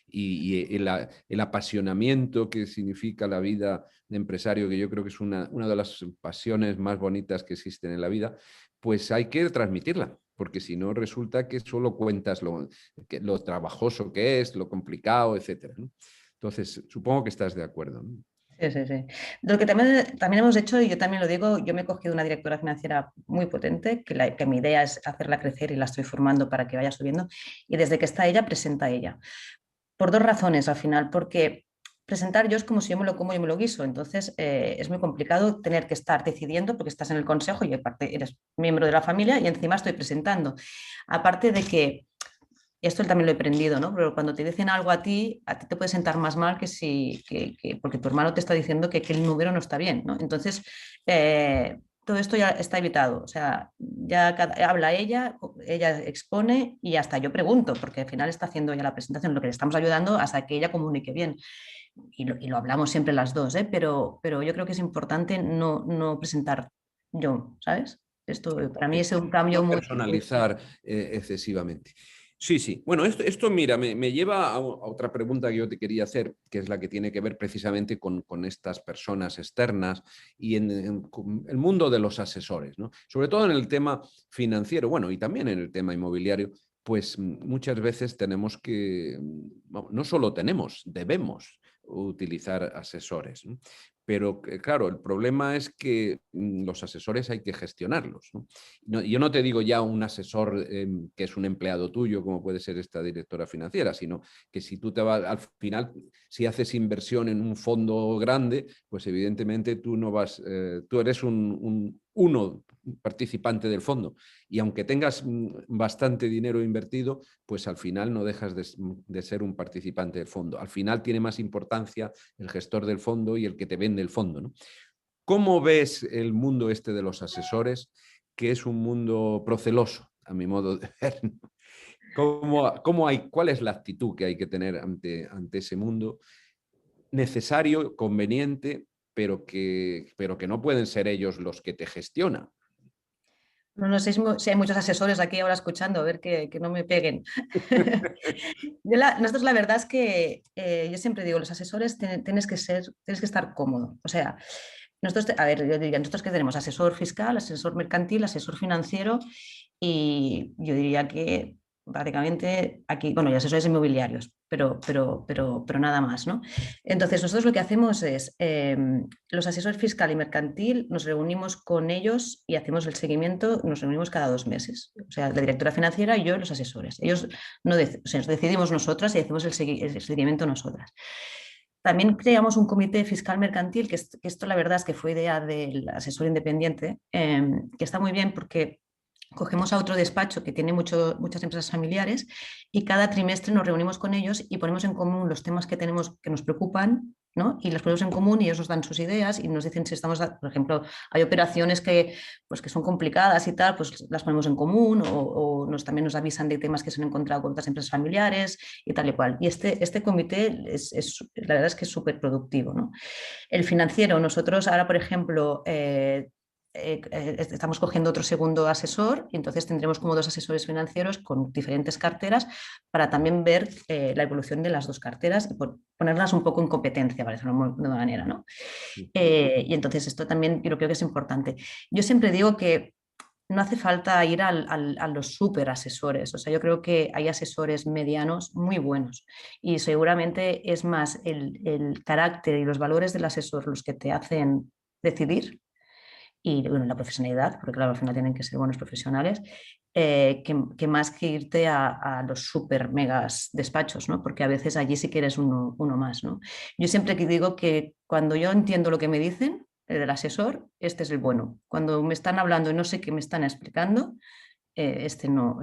Y el apasionamiento que significa la vida de empresario, que yo creo que es una de las pasiones más bonitas que existen en la vida, pues hay que transmitirla, porque si no resulta que solo cuentas lo trabajoso que es, lo complicado, etcétera, ¿no? Entonces, supongo que estás de acuerdo, ¿no? Sí, sí, sí. Lo que también hemos hecho, y yo también lo digo, yo me he cogido una directora financiera muy potente, que mi idea es hacerla crecer y la estoy formando para que vaya subiendo, y desde que está ella, presenta ella. Por dos razones al final, porque presentar yo es como si yo me lo como, yo me lo guiso, entonces es muy complicado tener que estar decidiendo porque estás en el consejo y aparte eres miembro de la familia y encima estoy presentando. Aparte de que esto también lo he aprendido, ¿no? Pero cuando te dicen algo a ti te puede sentar más mal que si, porque tu hermano te está diciendo que el número no está bien, ¿no? Entonces, todo esto ya está evitado. O sea, ya habla ella expone y hasta yo pregunto, porque al final está haciendo ya la presentación, lo que le estamos ayudando hasta que ella comunique bien. Y lo hablamos siempre las dos, ¿eh? Pero yo creo que es importante no presentar yo, ¿sabes? Esto para mí es un cambio No muy... personalizar excesivamente. Sí, sí. Bueno, esto mira, me lleva a otra pregunta que yo te quería hacer, que es la que tiene que ver precisamente con estas personas externas y en el mundo de los asesores, ¿no? Sobre todo en el tema financiero, bueno, y también en el tema inmobiliario, pues muchas veces tenemos que, no solo tenemos, debemos utilizar asesores, ¿no? Pero claro, el problema es que los asesores hay que gestionarlos, ¿no? Yo no te digo ya un asesor que es un empleado tuyo, como puede ser esta directora financiera, sino que si tú te vas, al final, si haces inversión en un fondo grande, pues evidentemente tú no vas, tú eres uno participante del fondo. Y aunque tengas bastante dinero invertido, pues al final no dejas de ser un participante del fondo. Al final tiene más importancia el gestor del fondo y el que te vende el fondo, ¿no? ¿Cómo ves el mundo este de los asesores, que es un mundo proceloso, a mi modo de ver? ¿Cuál es la actitud que hay que tener ante ese mundo? Necesario, conveniente, pero que no pueden ser ellos los que te gestionan. No sé si hay muchos asesores aquí ahora escuchando, a ver que no me peguen. Nosotros la verdad es que yo siempre digo, los asesores tienes que estar cómodo. O sea, nosotros, a ver, yo diría, nosotros que tenemos asesor fiscal, asesor mercantil, asesor financiero y yo diría que prácticamente aquí, bueno, y asesores inmobiliarios, pero nada más, ¿no? Entonces, nosotros lo que hacemos es, los asesores fiscal y mercantil, nos reunimos con ellos y hacemos el seguimiento, nos reunimos cada 2 meses. O sea, la directora financiera y yo, los asesores. Ellos no o sea, decidimos nosotras y hacemos el seguimiento nosotras. También creamos un comité fiscal mercantil, que esto la verdad es que fue idea del asesor independiente, que está muy bien porque cogemos a otro despacho que tiene muchas empresas familiares y cada trimestre nos reunimos con ellos y ponemos en común los temas que tenemos que nos preocupan, ¿no? Y los ponemos en común y ellos nos dan sus ideas y nos dicen si estamos, por ejemplo, hay operaciones pues, que son complicadas y tal, pues las ponemos en común o también nos avisan de temas que se han encontrado con otras empresas familiares y tal y cual. Y este comité la verdad es que es súper productivo, ¿no? El financiero, nosotros ahora, por ejemplo, estamos cogiendo otro segundo asesor y entonces tendremos como 2 asesores financieros con diferentes carteras para también ver la evolución de las 2 carteras y ponerlas un poco en competencia, para decirlo de una manera, ¿no? Y entonces esto también yo creo que es importante. Yo siempre digo que no hace falta ir a los super asesores, o sea, yo creo que hay asesores medianos muy buenos y seguramente es más el carácter y los valores del asesor los que te hacen decidir y bueno, la profesionalidad, porque claro, al final tienen que ser buenos profesionales, que más que irte a los super megas despachos, ¿no? Porque a veces allí sí que eres uno más, ¿no? Yo siempre que digo que cuando yo entiendo lo que me dicen, el del asesor, este es el bueno. Cuando me están hablando y no sé qué me están explicando, no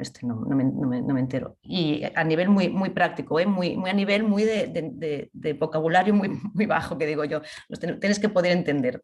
me entero. Y a nivel muy práctico, muy a nivel muy de vocabulario muy bajo, que digo yo, tienes que poder entender.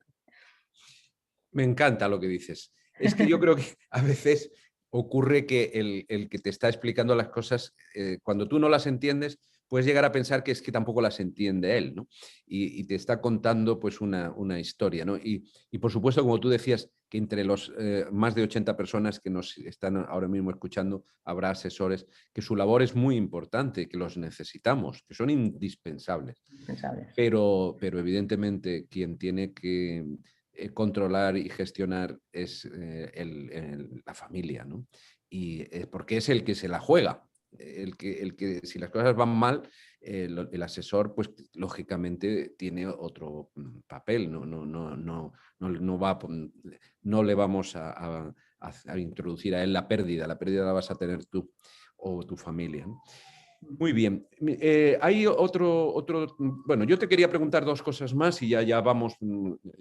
Me encanta lo que dices. Es que yo creo que a veces ocurre que el que te está explicando las cosas, cuando tú no las entiendes, puedes llegar a pensar que es que tampoco las entiende él, ¿no? Y te está contando pues una historia, ¿no? Y por supuesto, como tú decías, que entre los más de 80 personas que nos están ahora mismo escuchando, habrá asesores, que su labor es muy importante, que los necesitamos, que son indispensables. Pero evidentemente quien tiene que controlar y gestionar es la familia, ¿no? Y porque es el que se la juega, el que si las cosas van mal, el asesor, pues lógicamente tiene otro papel, no le vamos a introducir a él la pérdida la vas a tener tú o tu familia, ¿no? Muy bien. Hay bueno, yo te quería preguntar dos cosas más y ya vamos,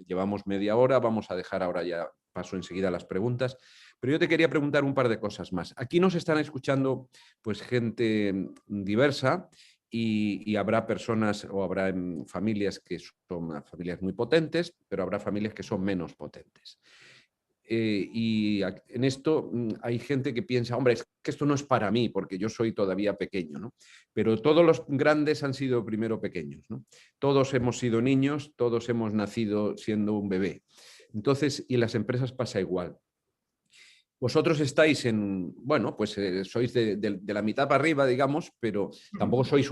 llevamos media hora, vamos a dejar ahora ya, paso enseguida a las preguntas, pero yo te quería preguntar un par de cosas más. Aquí nos están escuchando pues gente diversa y habrá personas o habrá familias que son familias muy potentes, pero habrá familias que son menos potentes. Y en esto hay gente que piensa, hombre, es que esto no es para mí porque yo soy todavía pequeño, ¿no? Pero todos los grandes han sido primero pequeños, ¿no? Todos hemos sido niños, todos hemos nacido siendo un bebé. Entonces, y en las empresas pasa igual. Vosotros estáis en, bueno, pues sois de la mitad para arriba, digamos, pero tampoco sois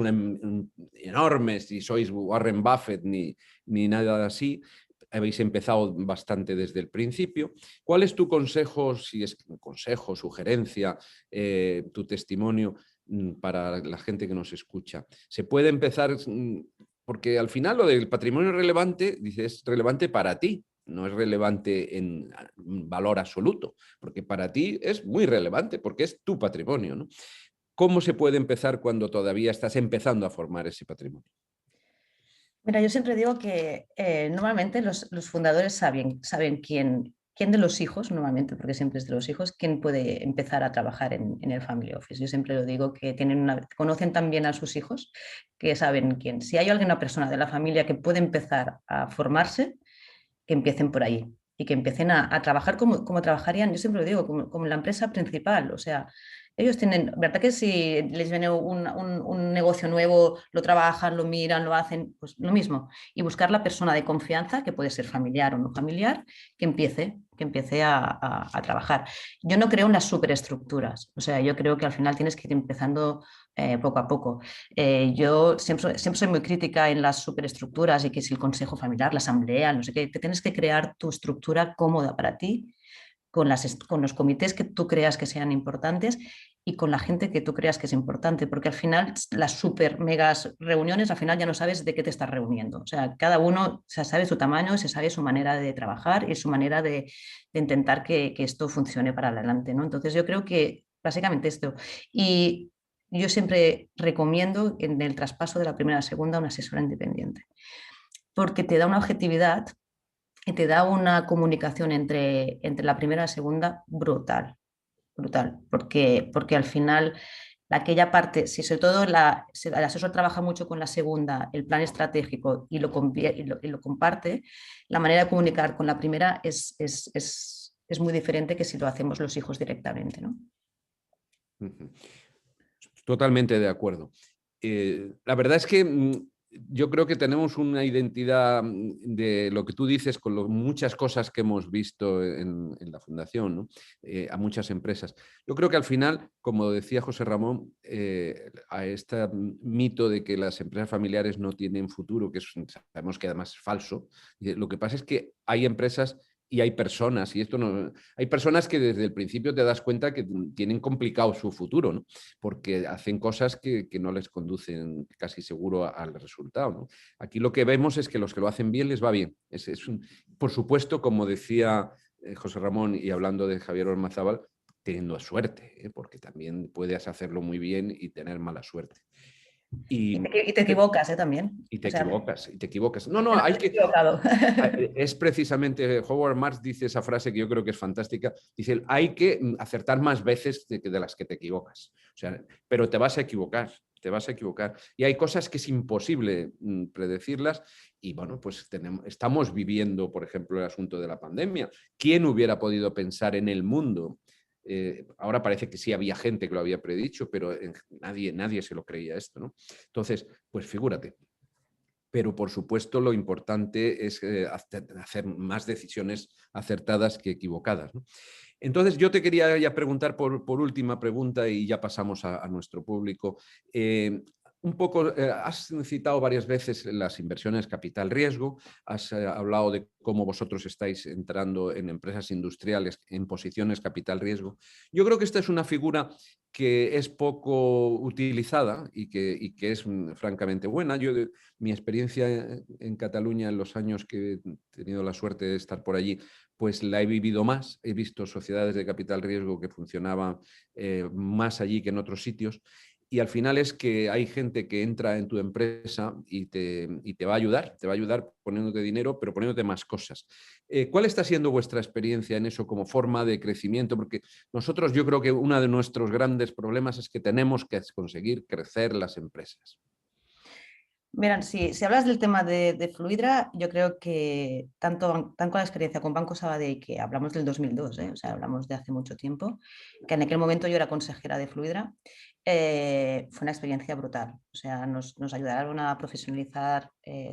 enormes, ni sois Warren Buffett, ni nada así. Habéis empezado bastante desde el principio. ¿Cuál es tu consejo, si es un consejo, sugerencia, tu testimonio para la gente que nos escucha? ¿Se puede empezar? Porque al final lo del patrimonio relevante, dice, es relevante para ti, no es relevante en valor absoluto, porque para ti es muy relevante, porque es tu patrimonio, ¿no? ¿Cómo se puede empezar cuando todavía estás empezando a formar ese patrimonio? Mira, yo siempre digo que normalmente los fundadores saben quién de los hijos, normalmente, porque siempre es de los hijos, quién puede empezar a trabajar en el Family Office. Yo siempre lo digo que conocen tan bien a sus hijos que saben quién. Si hay alguna persona de la familia que puede empezar a formarse, que empiecen por ahí y que empiecen a trabajar como trabajarían, yo siempre lo digo, como la empresa principal. O sea, ellos tienen, ¿verdad que si les viene un negocio nuevo, lo trabajan, lo miran, lo hacen? Pues lo mismo. Y buscar la persona de confianza, que puede ser familiar o no familiar, que empiece a trabajar. Yo no creo en las superestructuras. O sea, yo creo que al final tienes que ir empezando poco a poco. Yo siempre soy muy crítica en las superestructuras y que si el consejo familiar, la asamblea, no sé qué, que tienes que crear tu estructura cómoda para ti, con los comités que tú creas que sean importantes y con la gente que tú creas que es importante, porque al final las super megas reuniones, al final ya no sabes de qué te estás reuniendo. O sea, cada uno sabe su tamaño, se sabe su manera de trabajar y su manera de intentar que esto funcione para adelante, ¿no? Entonces yo creo que básicamente esto. Y yo siempre recomiendo en el traspaso de la primera a segunda una asesora independiente, porque te da una objetividad y te da una comunicación entre la primera y la segunda brutal, porque al final aquella parte, si sobre todo el asesor trabaja mucho con la segunda, el plan estratégico y lo comparte, la manera de comunicar con la primera es muy diferente que si lo hacemos los hijos directamente, ¿no? Totalmente de acuerdo. La verdad es que yo creo que tenemos una identidad de lo que tú dices con muchas cosas que hemos visto en la fundación, ¿no? A muchas empresas. Yo creo que al final, como decía José Ramón, a este mito de que las empresas familiares no tienen futuro, que sabemos que además es falso, lo que pasa es que hay empresas y hay personas, y esto no, hay personas que desde el principio te das cuenta que tienen complicado su futuro, ¿no? Porque hacen cosas que no les conducen casi seguro al resultado, ¿no? Aquí lo que vemos es que los que lo hacen bien les va bien. Por supuesto, como decía José Ramón, y hablando de Javier Ormazábal, teniendo suerte, porque también puedes hacerlo muy bien y tener mala suerte. Y te equivocas, también. Y te equivocas. No, hay que... Es precisamente, Howard Marks dice esa frase que yo creo que es fantástica. Dice, hay que acertar más veces de las que te equivocas. O sea, pero te vas a equivocar. te vas a equivocar. Y hay cosas que es imposible predecirlas y bueno, pues estamos viviendo, por ejemplo, el asunto de la pandemia. ¿Quién hubiera podido pensar en el mundo? Ahora parece que sí había gente que lo había predicho, pero nadie se lo creía esto, ¿no? Entonces, pues figúrate. Pero, por supuesto, lo importante es hacer más decisiones acertadas que equivocadas, ¿no? Entonces, yo te quería ya preguntar por última pregunta y ya pasamos a nuestro público. Un poco, has citado varias veces las inversiones capital riesgo, has hablado de cómo vosotros estáis entrando en empresas industriales en posiciones capital riesgo. Yo creo que esta es una figura que es poco utilizada y que es francamente buena. Mi experiencia en Cataluña en los años que he tenido la suerte de estar por allí, pues la he vivido más. He visto sociedades de capital riesgo que funcionaban más allí que en otros sitios. Y al final es que hay gente que entra en tu empresa y te va a ayudar poniéndote dinero, pero poniéndote más cosas. ¿Cuál está siendo vuestra experiencia en eso como forma de crecimiento? Porque nosotros, yo creo que uno de nuestros grandes problemas es que tenemos que conseguir crecer las empresas. Verán, si hablas del tema de Fluidra, yo creo que tanto con la experiencia con Banco Sabadell, que hablamos del 2002, o sea, hablamos de hace mucho tiempo, que en aquel momento yo era consejera de Fluidra, fue una experiencia brutal. O sea, nos ayudaron a profesionalizar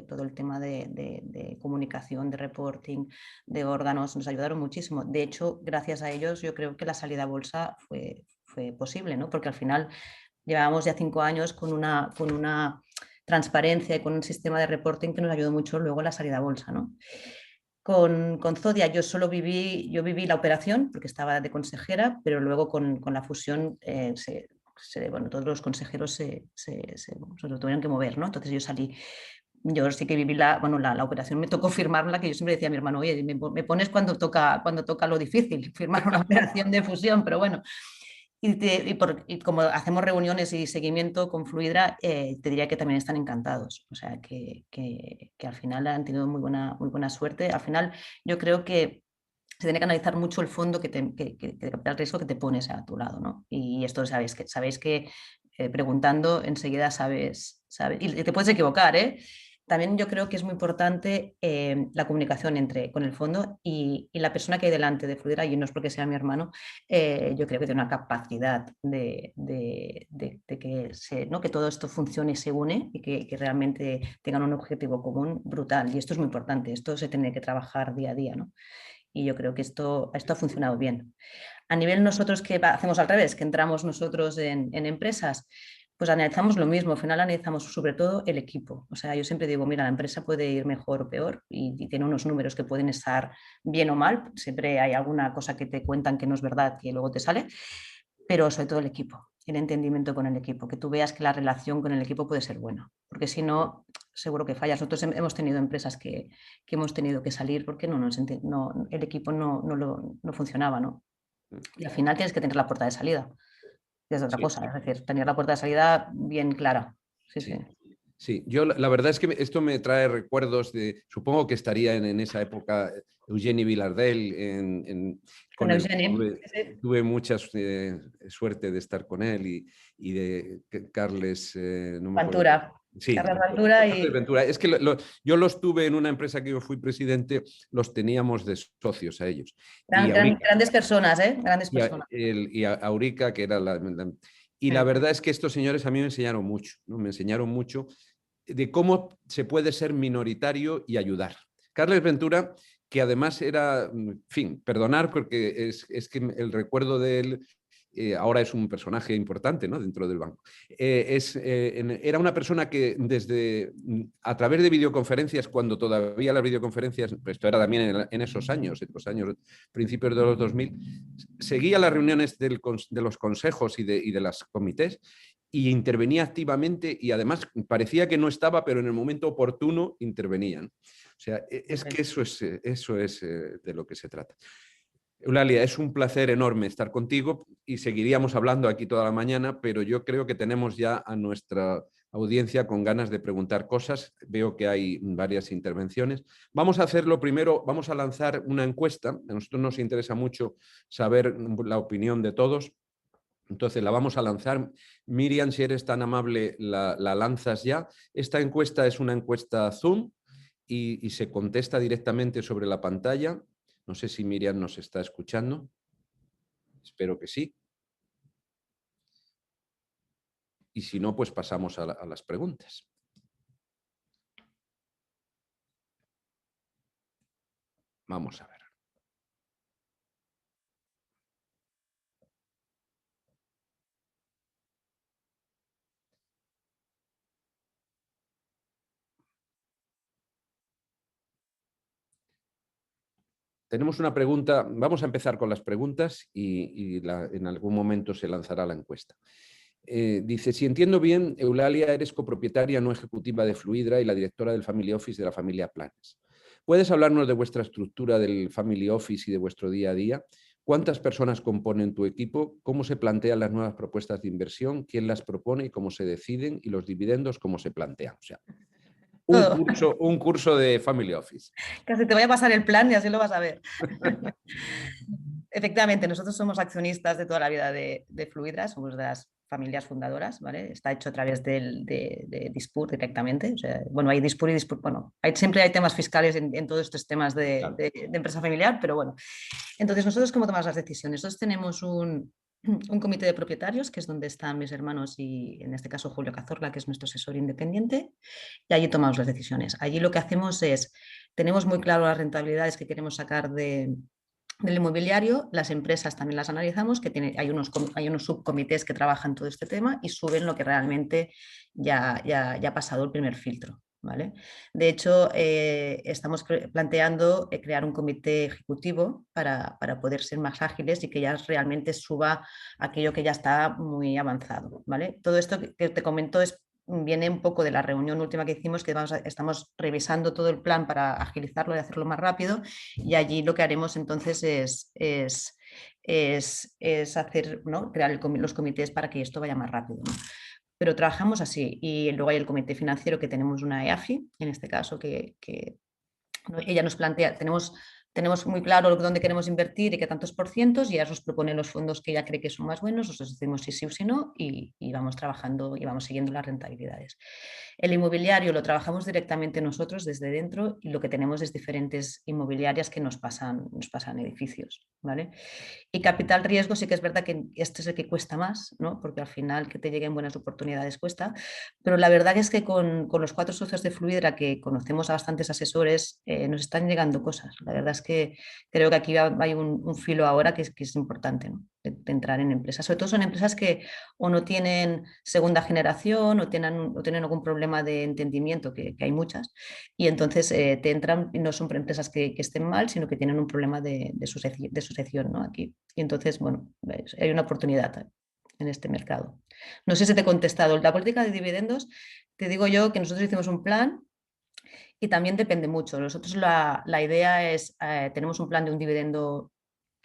todo el tema de comunicación, de reporting, de órganos, nos ayudaron muchísimo. De hecho, gracias a ellos yo creo que la salida a bolsa fue posible, ¿no? Porque al final llevábamos ya 5 años con una transparencia y con un sistema de reporting que nos ayudó mucho luego a la salida a bolsa, ¿no? Con Zodia yo viví la operación porque estaba de consejera, pero luego con la fusión todos los consejeros se lo tuvieron que mover, ¿no? Entonces yo salí. Yo sí que viví la operación, me tocó firmarla, que yo siempre decía a mi hermano, oye, me pones cuando toca lo difícil, firmar una operación de fusión, pero bueno. Y como hacemos reuniones y seguimiento con Fluidra, te diría que también están encantados. O sea, que al final han tenido muy buena suerte. Al final yo creo que se tiene que analizar mucho el fondo de capital riesgo que te pones a tu lado, ¿no? Y esto sabéis que preguntando enseguida sabes, y te puedes equivocar, ¿eh? También yo creo que es muy importante la comunicación con el fondo y la persona que hay delante de Fluidra, y no es porque sea mi hermano, yo creo que tiene una capacidad de que todo esto funcione y se une y que realmente tengan un objetivo común brutal. Y esto es muy importante, esto se tiene que trabajar día a día, ¿no? Y yo creo que esto ha funcionado bien. A nivel nosotros, que hacemos al revés, que entramos nosotros en empresas, pues analizamos lo mismo. Al final analizamos sobre todo el equipo. O sea, yo siempre digo, mira, la empresa puede ir mejor o peor y tiene unos números que pueden estar bien o mal. Siempre hay alguna cosa que te cuentan que no es verdad que luego te sale, pero sobre todo el equipo, el entendimiento con el equipo, que tú veas que la relación con el equipo puede ser buena, porque si no, seguro que fallas. Nosotros hemos tenido empresas que hemos tenido que salir porque el equipo no funcionaba, ¿no? Y al final tienes que tener la puerta de salida. Es otra cosa, es decir, tener la puerta de salida bien clara. Sí. Sí, yo la verdad es que esto me trae recuerdos supongo que estaría en esa época Eugeni Vilardell, con Eugeni. Tuve mucha suerte de estar con él y de Carles Ventura. Sí, Carles Ventura y... Ventura. Es que yo los tuve en una empresa que yo fui presidente, los teníamos de socios a ellos. Grandes personas, ¿eh? Grandes personas. Y a Aurica, que era la verdad es que estos señores a mí me enseñaron mucho, ¿no? Me enseñaron mucho de cómo se puede ser minoritario y ayudar. Carles Ventura, que además era, en fin, perdonar porque es que el recuerdo de él ahora es un personaje importante, ¿no? Dentro del banco. Era una persona que a través de videoconferencias, cuando todavía las videoconferencias, esto era también en esos años, en los años principios de los 2000, seguía las reuniones de los consejos y de los comités y intervenía activamente y además parecía que no estaba, pero en el momento oportuno intervenían. O sea, es que eso es de lo que se trata. Eulalia, es un placer enorme estar contigo y seguiríamos hablando aquí toda la mañana, pero yo creo que tenemos ya a nuestra audiencia con ganas de preguntar cosas. Veo que hay varias intervenciones. Vamos a hacerlo primero, vamos a lanzar una encuesta. A nosotros nos interesa mucho saber la opinión de todos. Entonces la vamos a lanzar. Miriam, si eres tan amable, la lanzas ya. Esta encuesta es una encuesta Zoom y se contesta directamente sobre la pantalla. No sé si Miriam nos está escuchando. Espero que sí. Y si no, pues pasamos a las preguntas. Vamos a ver. Tenemos una pregunta, vamos a empezar con las preguntas y en algún momento se lanzará la encuesta. Dice, si entiendo bien, Eulalia, eres copropietaria no ejecutiva de Fluidra y la directora del Family Office de la familia Planes. ¿Puedes hablarnos de vuestra estructura del Family Office y de vuestro día a día? ¿Cuántas personas componen tu equipo? ¿Cómo se plantean las nuevas propuestas de inversión? ¿Quién las propone y cómo se deciden? ¿Y los dividendos cómo se plantean? O sea, un curso de Family Office. Casi te voy a pasar el plan y así lo vas a ver. Efectivamente, nosotros somos accionistas de toda la vida de Fluidra, somos de las familias fundadoras, ¿vale? Está hecho a través de Dispur directamente. O sea, bueno, hay Dispur y Dispur, bueno, siempre hay temas fiscales en todos estos temas de empresa familiar, pero bueno. Entonces, nosotros, ¿cómo tomamos las decisiones? Nosotros tenemos un comité de propietarios, que es donde están mis hermanos y en este caso Julio Cazorla, que es nuestro asesor independiente, y allí tomamos las decisiones. Allí lo que hacemos es, tenemos muy claro las rentabilidades que queremos sacar del inmobiliario, las empresas también las analizamos, que hay unos subcomités que trabajan todo este tema y suben lo que realmente ya ha pasado el primer filtro. ¿Vale? De hecho, estamos planteando crear un comité ejecutivo para poder ser más ágiles y que ya realmente suba aquello que ya está muy avanzado. ¿Vale? Todo esto que te comento viene un poco de la reunión última que hicimos, que estamos revisando todo el plan para agilizarlo y hacerlo más rápido, y allí lo que haremos entonces es hacer, ¿no? Crear los comités para que esto vaya más rápido, ¿no? Pero trabajamos así, y luego hay el comité financiero, que tenemos una EAFI, en este caso, que ella nos plantea, tenemos muy claro dónde queremos invertir y qué tantos porcientos, y ella nos propone los fondos que ella cree que son más buenos, nosotros decimos si sí o si no, y vamos trabajando y vamos siguiendo las rentabilidades. El inmobiliario lo trabajamos directamente nosotros desde dentro, y lo que tenemos es diferentes inmobiliarias que nos pasan edificios, ¿vale? Y capital riesgo sí que es verdad que este es el que cuesta más, ¿no? Porque al final que te lleguen buenas oportunidades cuesta, pero la verdad es que con los 4 socios de Fluidra, que conocemos a bastantes asesores, nos están llegando cosas. La verdad es que creo que aquí hay un filo ahora que es importante, ¿no? De entrar en empresas. Sobre todo son empresas que o no tienen segunda generación o tienen algún problema de entendimiento, que hay muchas, y entonces te entran, y no son empresas que estén mal, sino que tienen un problema de sucesión, ¿no? Aquí. Y entonces, bueno, hay una oportunidad en este mercado. No sé si te he contestado. La política de dividendos, te digo yo que nosotros hicimos un plan y también depende mucho. Nosotros la idea es, tenemos un plan de un dividendo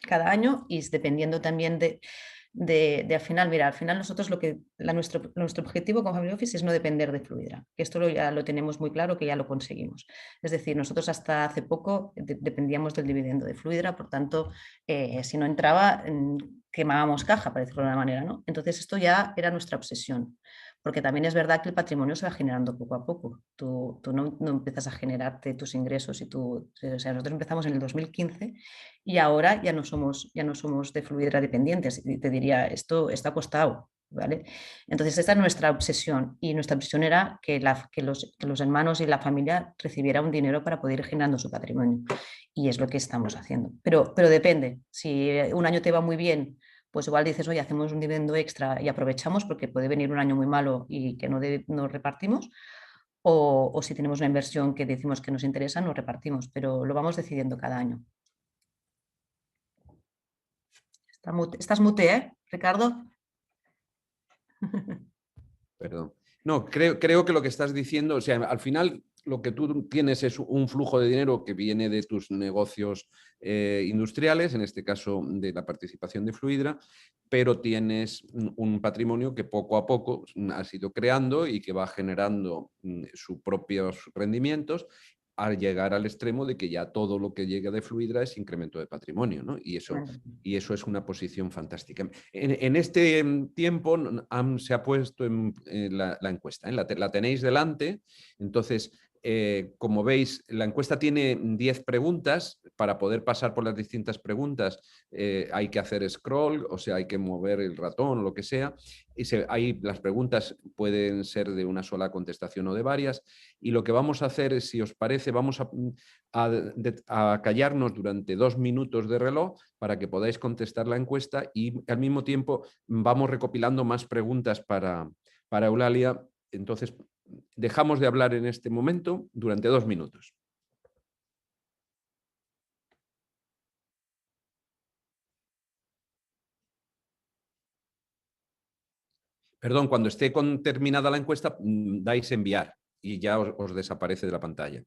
cada año, y es dependiendo también al final, mira, al final nosotros nuestro objetivo con Family Office es no depender de Fluidra, que esto ya lo tenemos muy claro, que ya lo conseguimos. Es decir, nosotros hasta hace poco dependíamos del dividendo de Fluidra, por tanto, si no entraba, quemábamos caja, para decirlo de alguna manera, ¿no? Entonces esto ya era nuestra obsesión, porque también es verdad que el patrimonio se va generando poco a poco. Tú no empiezas a generarte tus ingresos o sea, nosotros empezamos en el 2015 y ahora ya no somos de Fluidra dependientes. Y te diría, esto está costado, ¿vale? Entonces esta es nuestra obsesión, y nuestra obsesión era que los hermanos y la familia recibieran un dinero para poder ir generando su patrimonio, y es lo que estamos haciendo. Pero depende, si un año te va muy bien, pues igual dices, oye, hacemos un dividendo extra y aprovechamos, porque puede venir un año muy malo y que no repartimos, o si tenemos una inversión que decimos que nos interesa, nos repartimos, pero lo vamos decidiendo cada año. Estás mute, ¿eh, Ricardo? Perdón. No, creo que lo que estás diciendo, o sea, al final lo que tú tienes es un flujo de dinero que viene de tus negocios industriales, en este caso de la participación de Fluidra, pero tienes un patrimonio que poco a poco has ido creando y que va generando sus propios rendimientos. a llegar al extremo de que ya todo lo que llega de Fluidra es incremento de patrimonio, ¿no? Y eso es una posición fantástica. En este tiempo se ha puesto en la encuesta, ¿eh? La tenéis delante, entonces... como veis, la encuesta tiene 10 preguntas. Para poder pasar por las distintas preguntas hay que hacer scroll, o sea, hay que mover el ratón o lo que sea. Y las preguntas pueden ser de una sola contestación o de varias. Y lo que vamos a hacer es, si os parece, vamos a callarnos durante 2 minutos de reloj para que podáis contestar la encuesta y al mismo tiempo vamos recopilando más preguntas para Eulalia. Entonces, dejamos de hablar en este momento durante 2 minutos. Perdón, cuando esté terminada la encuesta, dais enviar y ya os desaparece de la pantalla.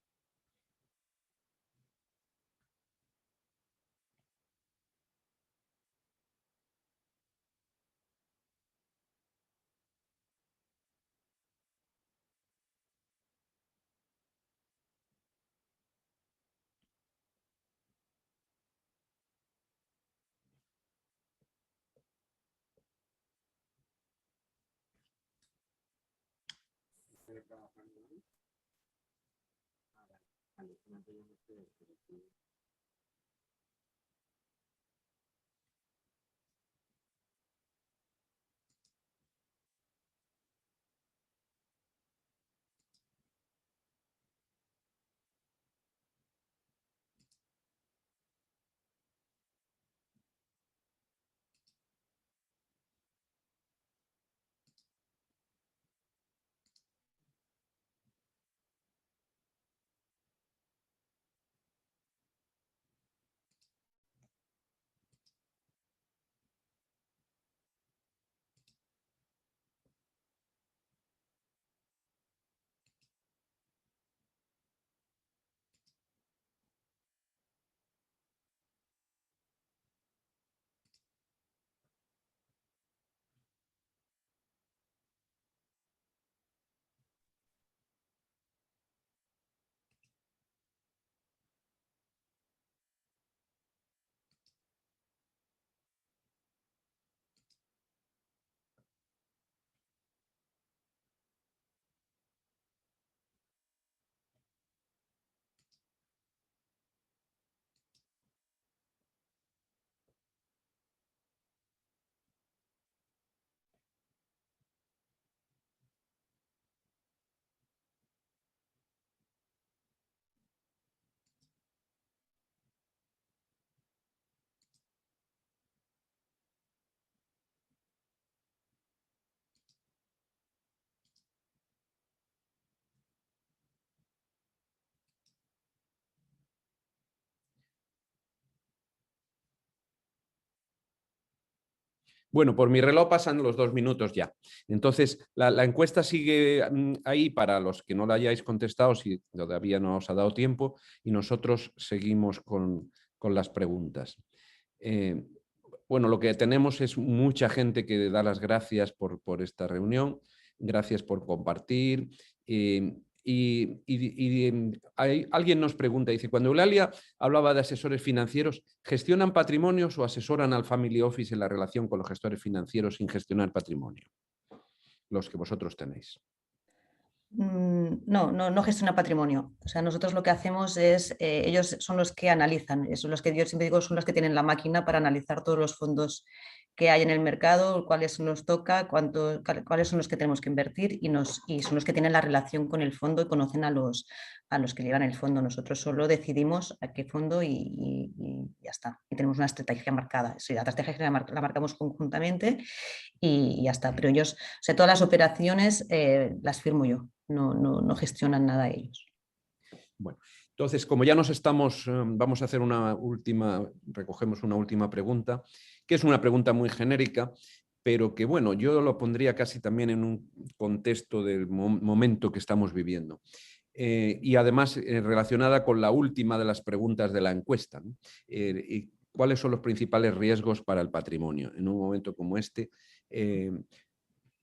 Bueno, por mi reloj pasan los 2 minutos ya. Entonces, la encuesta sigue ahí para los que no la hayáis contestado, si todavía no os ha dado tiempo, y nosotros seguimos con las preguntas. Bueno, lo que tenemos es mucha gente que da las gracias por esta reunión, gracias por compartir. Alguien nos pregunta, dice, cuando Eulalia hablaba de asesores financieros, ¿gestionan patrimonios o asesoran al family office en la relación con los gestores financieros sin gestionar patrimonio? Los que vosotros tenéis. No gestiona patrimonio. O sea, nosotros lo que hacemos es, ellos son los que analizan, son los que yo siempre digo, son los que tienen la máquina para analizar todos los fondos que hay en el mercado, cuáles nos toca, cuáles son los que tenemos que invertir y son los que tienen la relación con el fondo y conocen a los que llevan el fondo. Nosotros solo decidimos a qué fondo y ya está. Y tenemos una estrategia marcada. Sí, la estrategia la marcamos conjuntamente y ya está. Pero ellos, o sea, todas las operaciones las firmo yo. No gestionan nada ellos. Bueno, entonces, como ya vamos a hacer recogemos una última pregunta, que es una pregunta muy genérica, pero que, bueno, yo lo pondría casi también en un contexto del momento que estamos viviendo. Y además relacionada con la última de las preguntas de la encuesta, ¿no? ¿Cuáles son los principales riesgos para el patrimonio en un momento como este?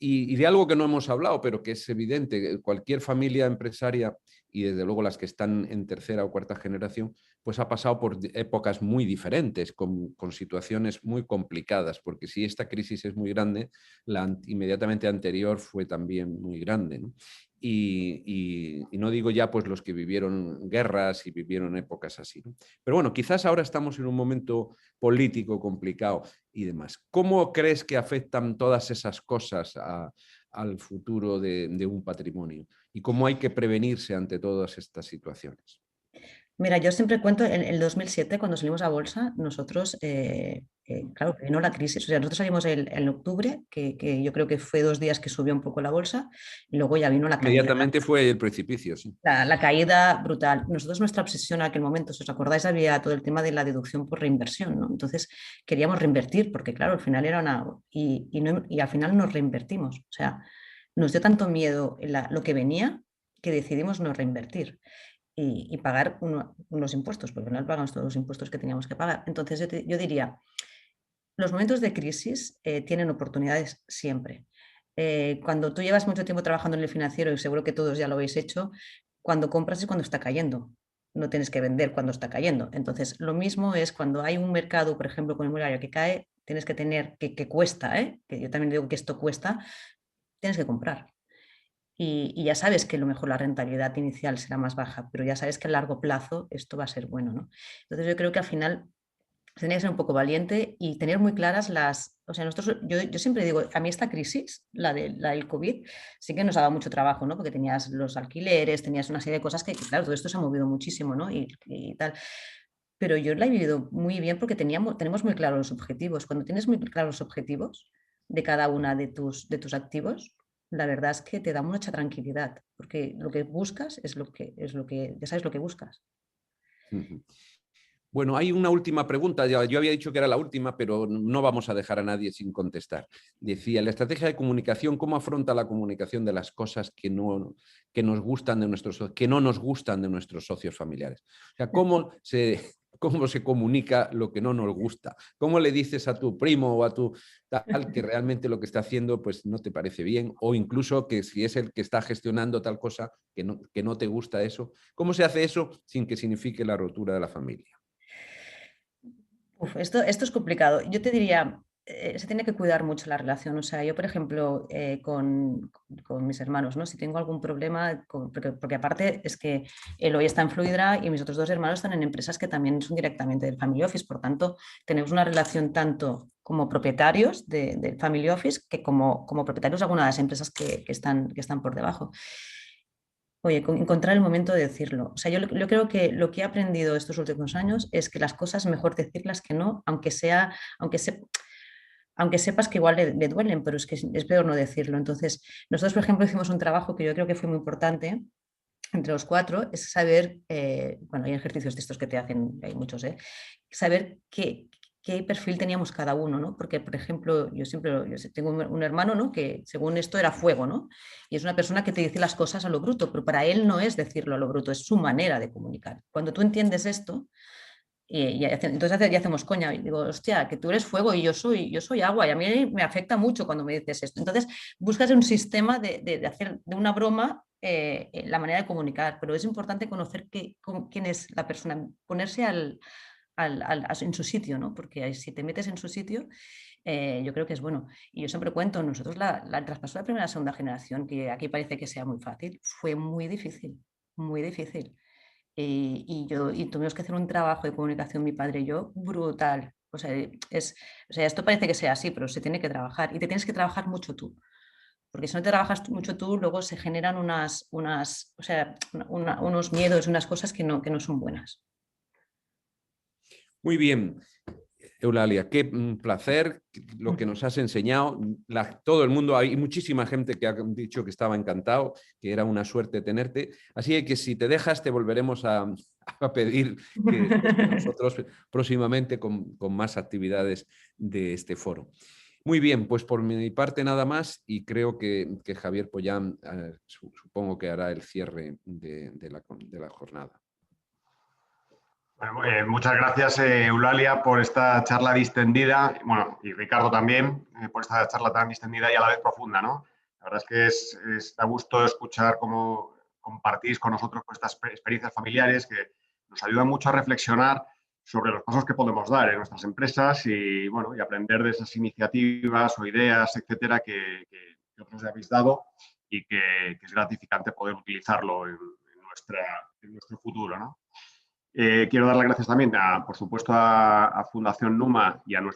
Y de algo que no hemos hablado, pero que es evidente, cualquier familia empresaria y desde luego las que están en tercera o cuarta generación, pues ha pasado por épocas muy diferentes, con situaciones muy complicadas, porque si esta crisis es muy grande, la inmediatamente anterior fue también muy grande, ¿no? Y no digo ya pues los que vivieron guerras y vivieron épocas así, ¿no? Pero bueno, quizás ahora estamos en un momento político complicado y demás. ¿Cómo crees que afectan todas esas cosas al futuro de un patrimonio? ¿Y cómo hay que prevenirse ante todas estas situaciones? Mira, yo siempre cuento, en el 2007, cuando salimos a bolsa, nosotros, claro, vino la crisis. O sea, nosotros salimos en octubre, que yo creo que fue 2 días que subió un poco la bolsa, y luego ya vino la caída. Inmediatamente fue el precipicio, sí. La caída brutal. Nosotros, nuestra obsesión en aquel momento, si os acordáis, había todo el tema de la deducción por reinversión, ¿no? Entonces queríamos reinvertir, porque claro, al final era una... Y al final nos reinvertimos. O sea, nos dio tanto miedo lo que venía que decidimos no reinvertir y pagar unos impuestos, porque no pagamos todos los impuestos que teníamos que pagar. Entonces yo diría, los momentos de crisis tienen oportunidades siempre. Cuando tú llevas mucho tiempo trabajando en el financiero, y seguro que todos ya lo habéis hecho, cuando compras es cuando está cayendo. No tienes que vender cuando está cayendo. Entonces, lo mismo es cuando hay un mercado, por ejemplo, con el inmobiliario que cae, tienes que tener, que cuesta, que yo también digo que esto cuesta, tienes que comprar. Y ya sabes que a lo mejor la rentabilidad inicial será más baja, pero ya sabes que a largo plazo esto va a ser bueno, ¿no? Entonces yo creo que al final tenía que ser un poco valiente y tener muy claras las... O sea, yo siempre digo, a mí esta crisis, la del COVID, sí que nos ha dado mucho trabajo, ¿no? Porque tenías los alquileres, tenías una serie de cosas que claro, todo esto se ha movido muchísimo, ¿no? Y tal. Pero yo la he vivido muy bien porque tenemos muy claros los objetivos. Cuando tienes muy claros los objetivos de cada una de tus activos, la verdad es que te da mucha tranquilidad, porque lo que buscas es lo que, ya sabes lo que buscas. Bueno, hay una última pregunta. Yo había dicho que era la última, pero no vamos a dejar a nadie sin contestar. Decía, la estrategia de comunicación, ¿cómo afronta la comunicación de las cosas que no nos gustan que no nos gustan de nuestros socios familiares? O sea, ¿cómo se comunica lo que no nos gusta? ¿Cómo le dices a tu primo o a tu tal que realmente lo que está haciendo pues no te parece bien? O incluso que si es el que está gestionando tal cosa que no te gusta eso. ¿Cómo se hace eso sin que signifique la rotura de la familia? Esto es complicado. Yo te diría, se tiene que cuidar mucho la relación. O sea, yo, por ejemplo, con mis hermanos, ¿no? Si tengo algún problema, porque aparte es que él hoy está en Fluidra y mis otros 2 hermanos están en empresas que también son directamente del Family Office. Por tanto, tenemos una relación tanto como propietarios del Family Office que como propietarios de algunas de las empresas que están por debajo. Oye, encontrar el momento de decirlo. O sea, yo creo que lo que he aprendido estos últimos años es que las cosas mejor decirlas que no, aunque sepas que igual le duelen, pero es que es peor no decirlo. Entonces, nosotros, por ejemplo, hicimos un trabajo que yo creo que fue muy importante entre los 4, es saber, bueno, hay ejercicios de estos que te hacen, hay muchos, saber qué perfil teníamos cada uno, ¿no? Porque, por ejemplo, yo tengo un hermano, ¿no? Que según esto era fuego, ¿no? Y es una persona que te dice las cosas a lo bruto, pero para él no es decirlo a lo bruto, es su manera de comunicar. Cuando tú entiendes esto, entonces ya hacemos coña, y digo, hostia, que tú eres fuego y yo soy agua, y a mí me afecta mucho cuando me dices esto. Entonces buscas un sistema de hacer de una broma la manera de comunicar, pero es importante conocer quién es la persona, ponerse en su sitio, ¿no? Porque si te metes en su sitio, yo creo que es bueno. Y yo siempre cuento, nosotros el traspaso de la primera a segunda generación, que aquí parece que sea muy fácil, fue muy difícil, muy difícil. Y tuvimos que hacer un trabajo de comunicación, mi padre y yo, brutal. O sea, esto parece que sea así, pero se tiene que trabajar y te tienes que trabajar mucho tú. Porque si no te trabajas mucho tú, luego se generan unos miedos, unas cosas que no son buenas. Muy bien, Eulalia, qué placer lo que nos has enseñado. Todo el mundo, hay muchísima gente que ha dicho que estaba encantado, que era una suerte tenerte. Así que si te dejas, te volveremos a pedir que nosotros próximamente con más actividades de este foro. Muy bien, pues por mi parte nada más y creo que Javier Pollán supongo que hará el cierre de la jornada. Bueno, muchas gracias, Eulalia, por esta charla distendida, bueno, y Ricardo también, por esta charla tan distendida y a la vez profunda, ¿no? La verdad es que es a gusto escuchar cómo compartís con nosotros estas experiencias familiares que nos ayudan mucho a reflexionar sobre los pasos que podemos dar en nuestras empresas y, bueno, y aprender de esas iniciativas o ideas, etcétera, que otros habéis dado y que es gratificante poder utilizarlo en nuestro futuro, ¿no? Quiero dar las gracias también, por supuesto, a Fundación Numa y a los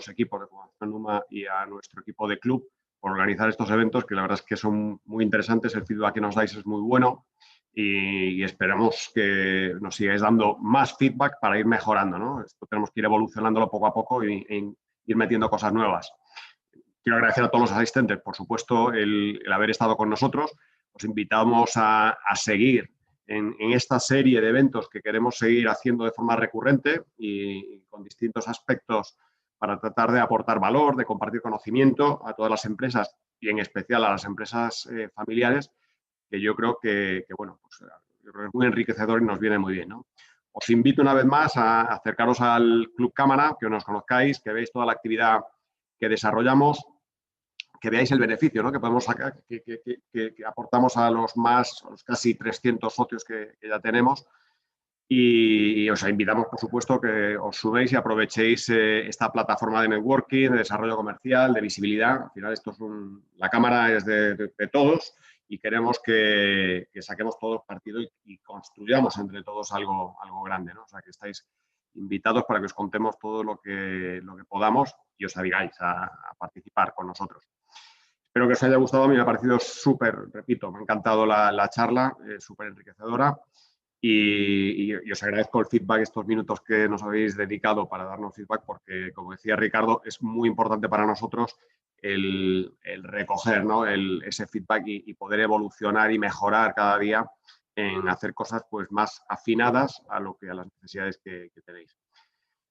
equipos de Fundación Numa y a nuestro equipo de club por organizar estos eventos, que la verdad es que son muy interesantes, el feedback que nos dais es muy bueno y esperamos que nos sigáis dando más feedback para ir mejorando, ¿no? Esto tenemos que ir evolucionándolo poco a poco y ir metiendo cosas nuevas. Quiero agradecer a todos los asistentes, por supuesto, el haber estado con nosotros. Os invitamos a seguir en esta serie de eventos que queremos seguir haciendo de forma recurrente y con distintos aspectos para tratar de aportar valor, de compartir conocimiento a todas las empresas y en especial a las empresas familiares, que yo creo que bueno, pues, es muy enriquecedor y nos viene muy bien, ¿no? Os invito una vez más a acercaros al Club Cámara, que nos conozcáis, que veáis toda la actividad que desarrollamos, que veáis el beneficio, ¿no?, que podemos sacar, que aportamos a los casi 300 socios que ya tenemos. Y os invitamos, por supuesto, que os suméis y aprovechéis esta plataforma de networking, de desarrollo comercial, de visibilidad. Al final, la cámara es de todos y queremos que saquemos todos partido y construyamos entre todos algo grande, ¿no? O sea, que estáis invitados para que os contemos todo lo que podamos y os digáis a participar con nosotros. Espero que os haya gustado. A mí me ha parecido súper, repito, me ha encantado la charla, súper enriquecedora. Y os agradezco el feedback, estos minutos que nos habéis dedicado para darnos feedback, porque, como decía Ricardo, es muy importante para nosotros el recoger, ¿no?, ese feedback y poder evolucionar y mejorar cada día en hacer cosas pues más afinadas a las necesidades que tenéis.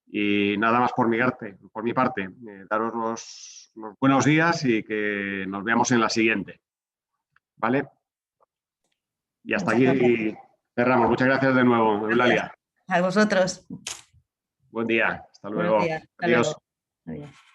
Y nada más por mi parte, daros los buenos días y que nos veamos en la siguiente. ¿Vale? Y hasta aquí cerramos. Muchas gracias de nuevo, Eulalia. A vosotros. Buen día. Hasta luego. Buenos días. Hasta Adiós. luego. Adiós.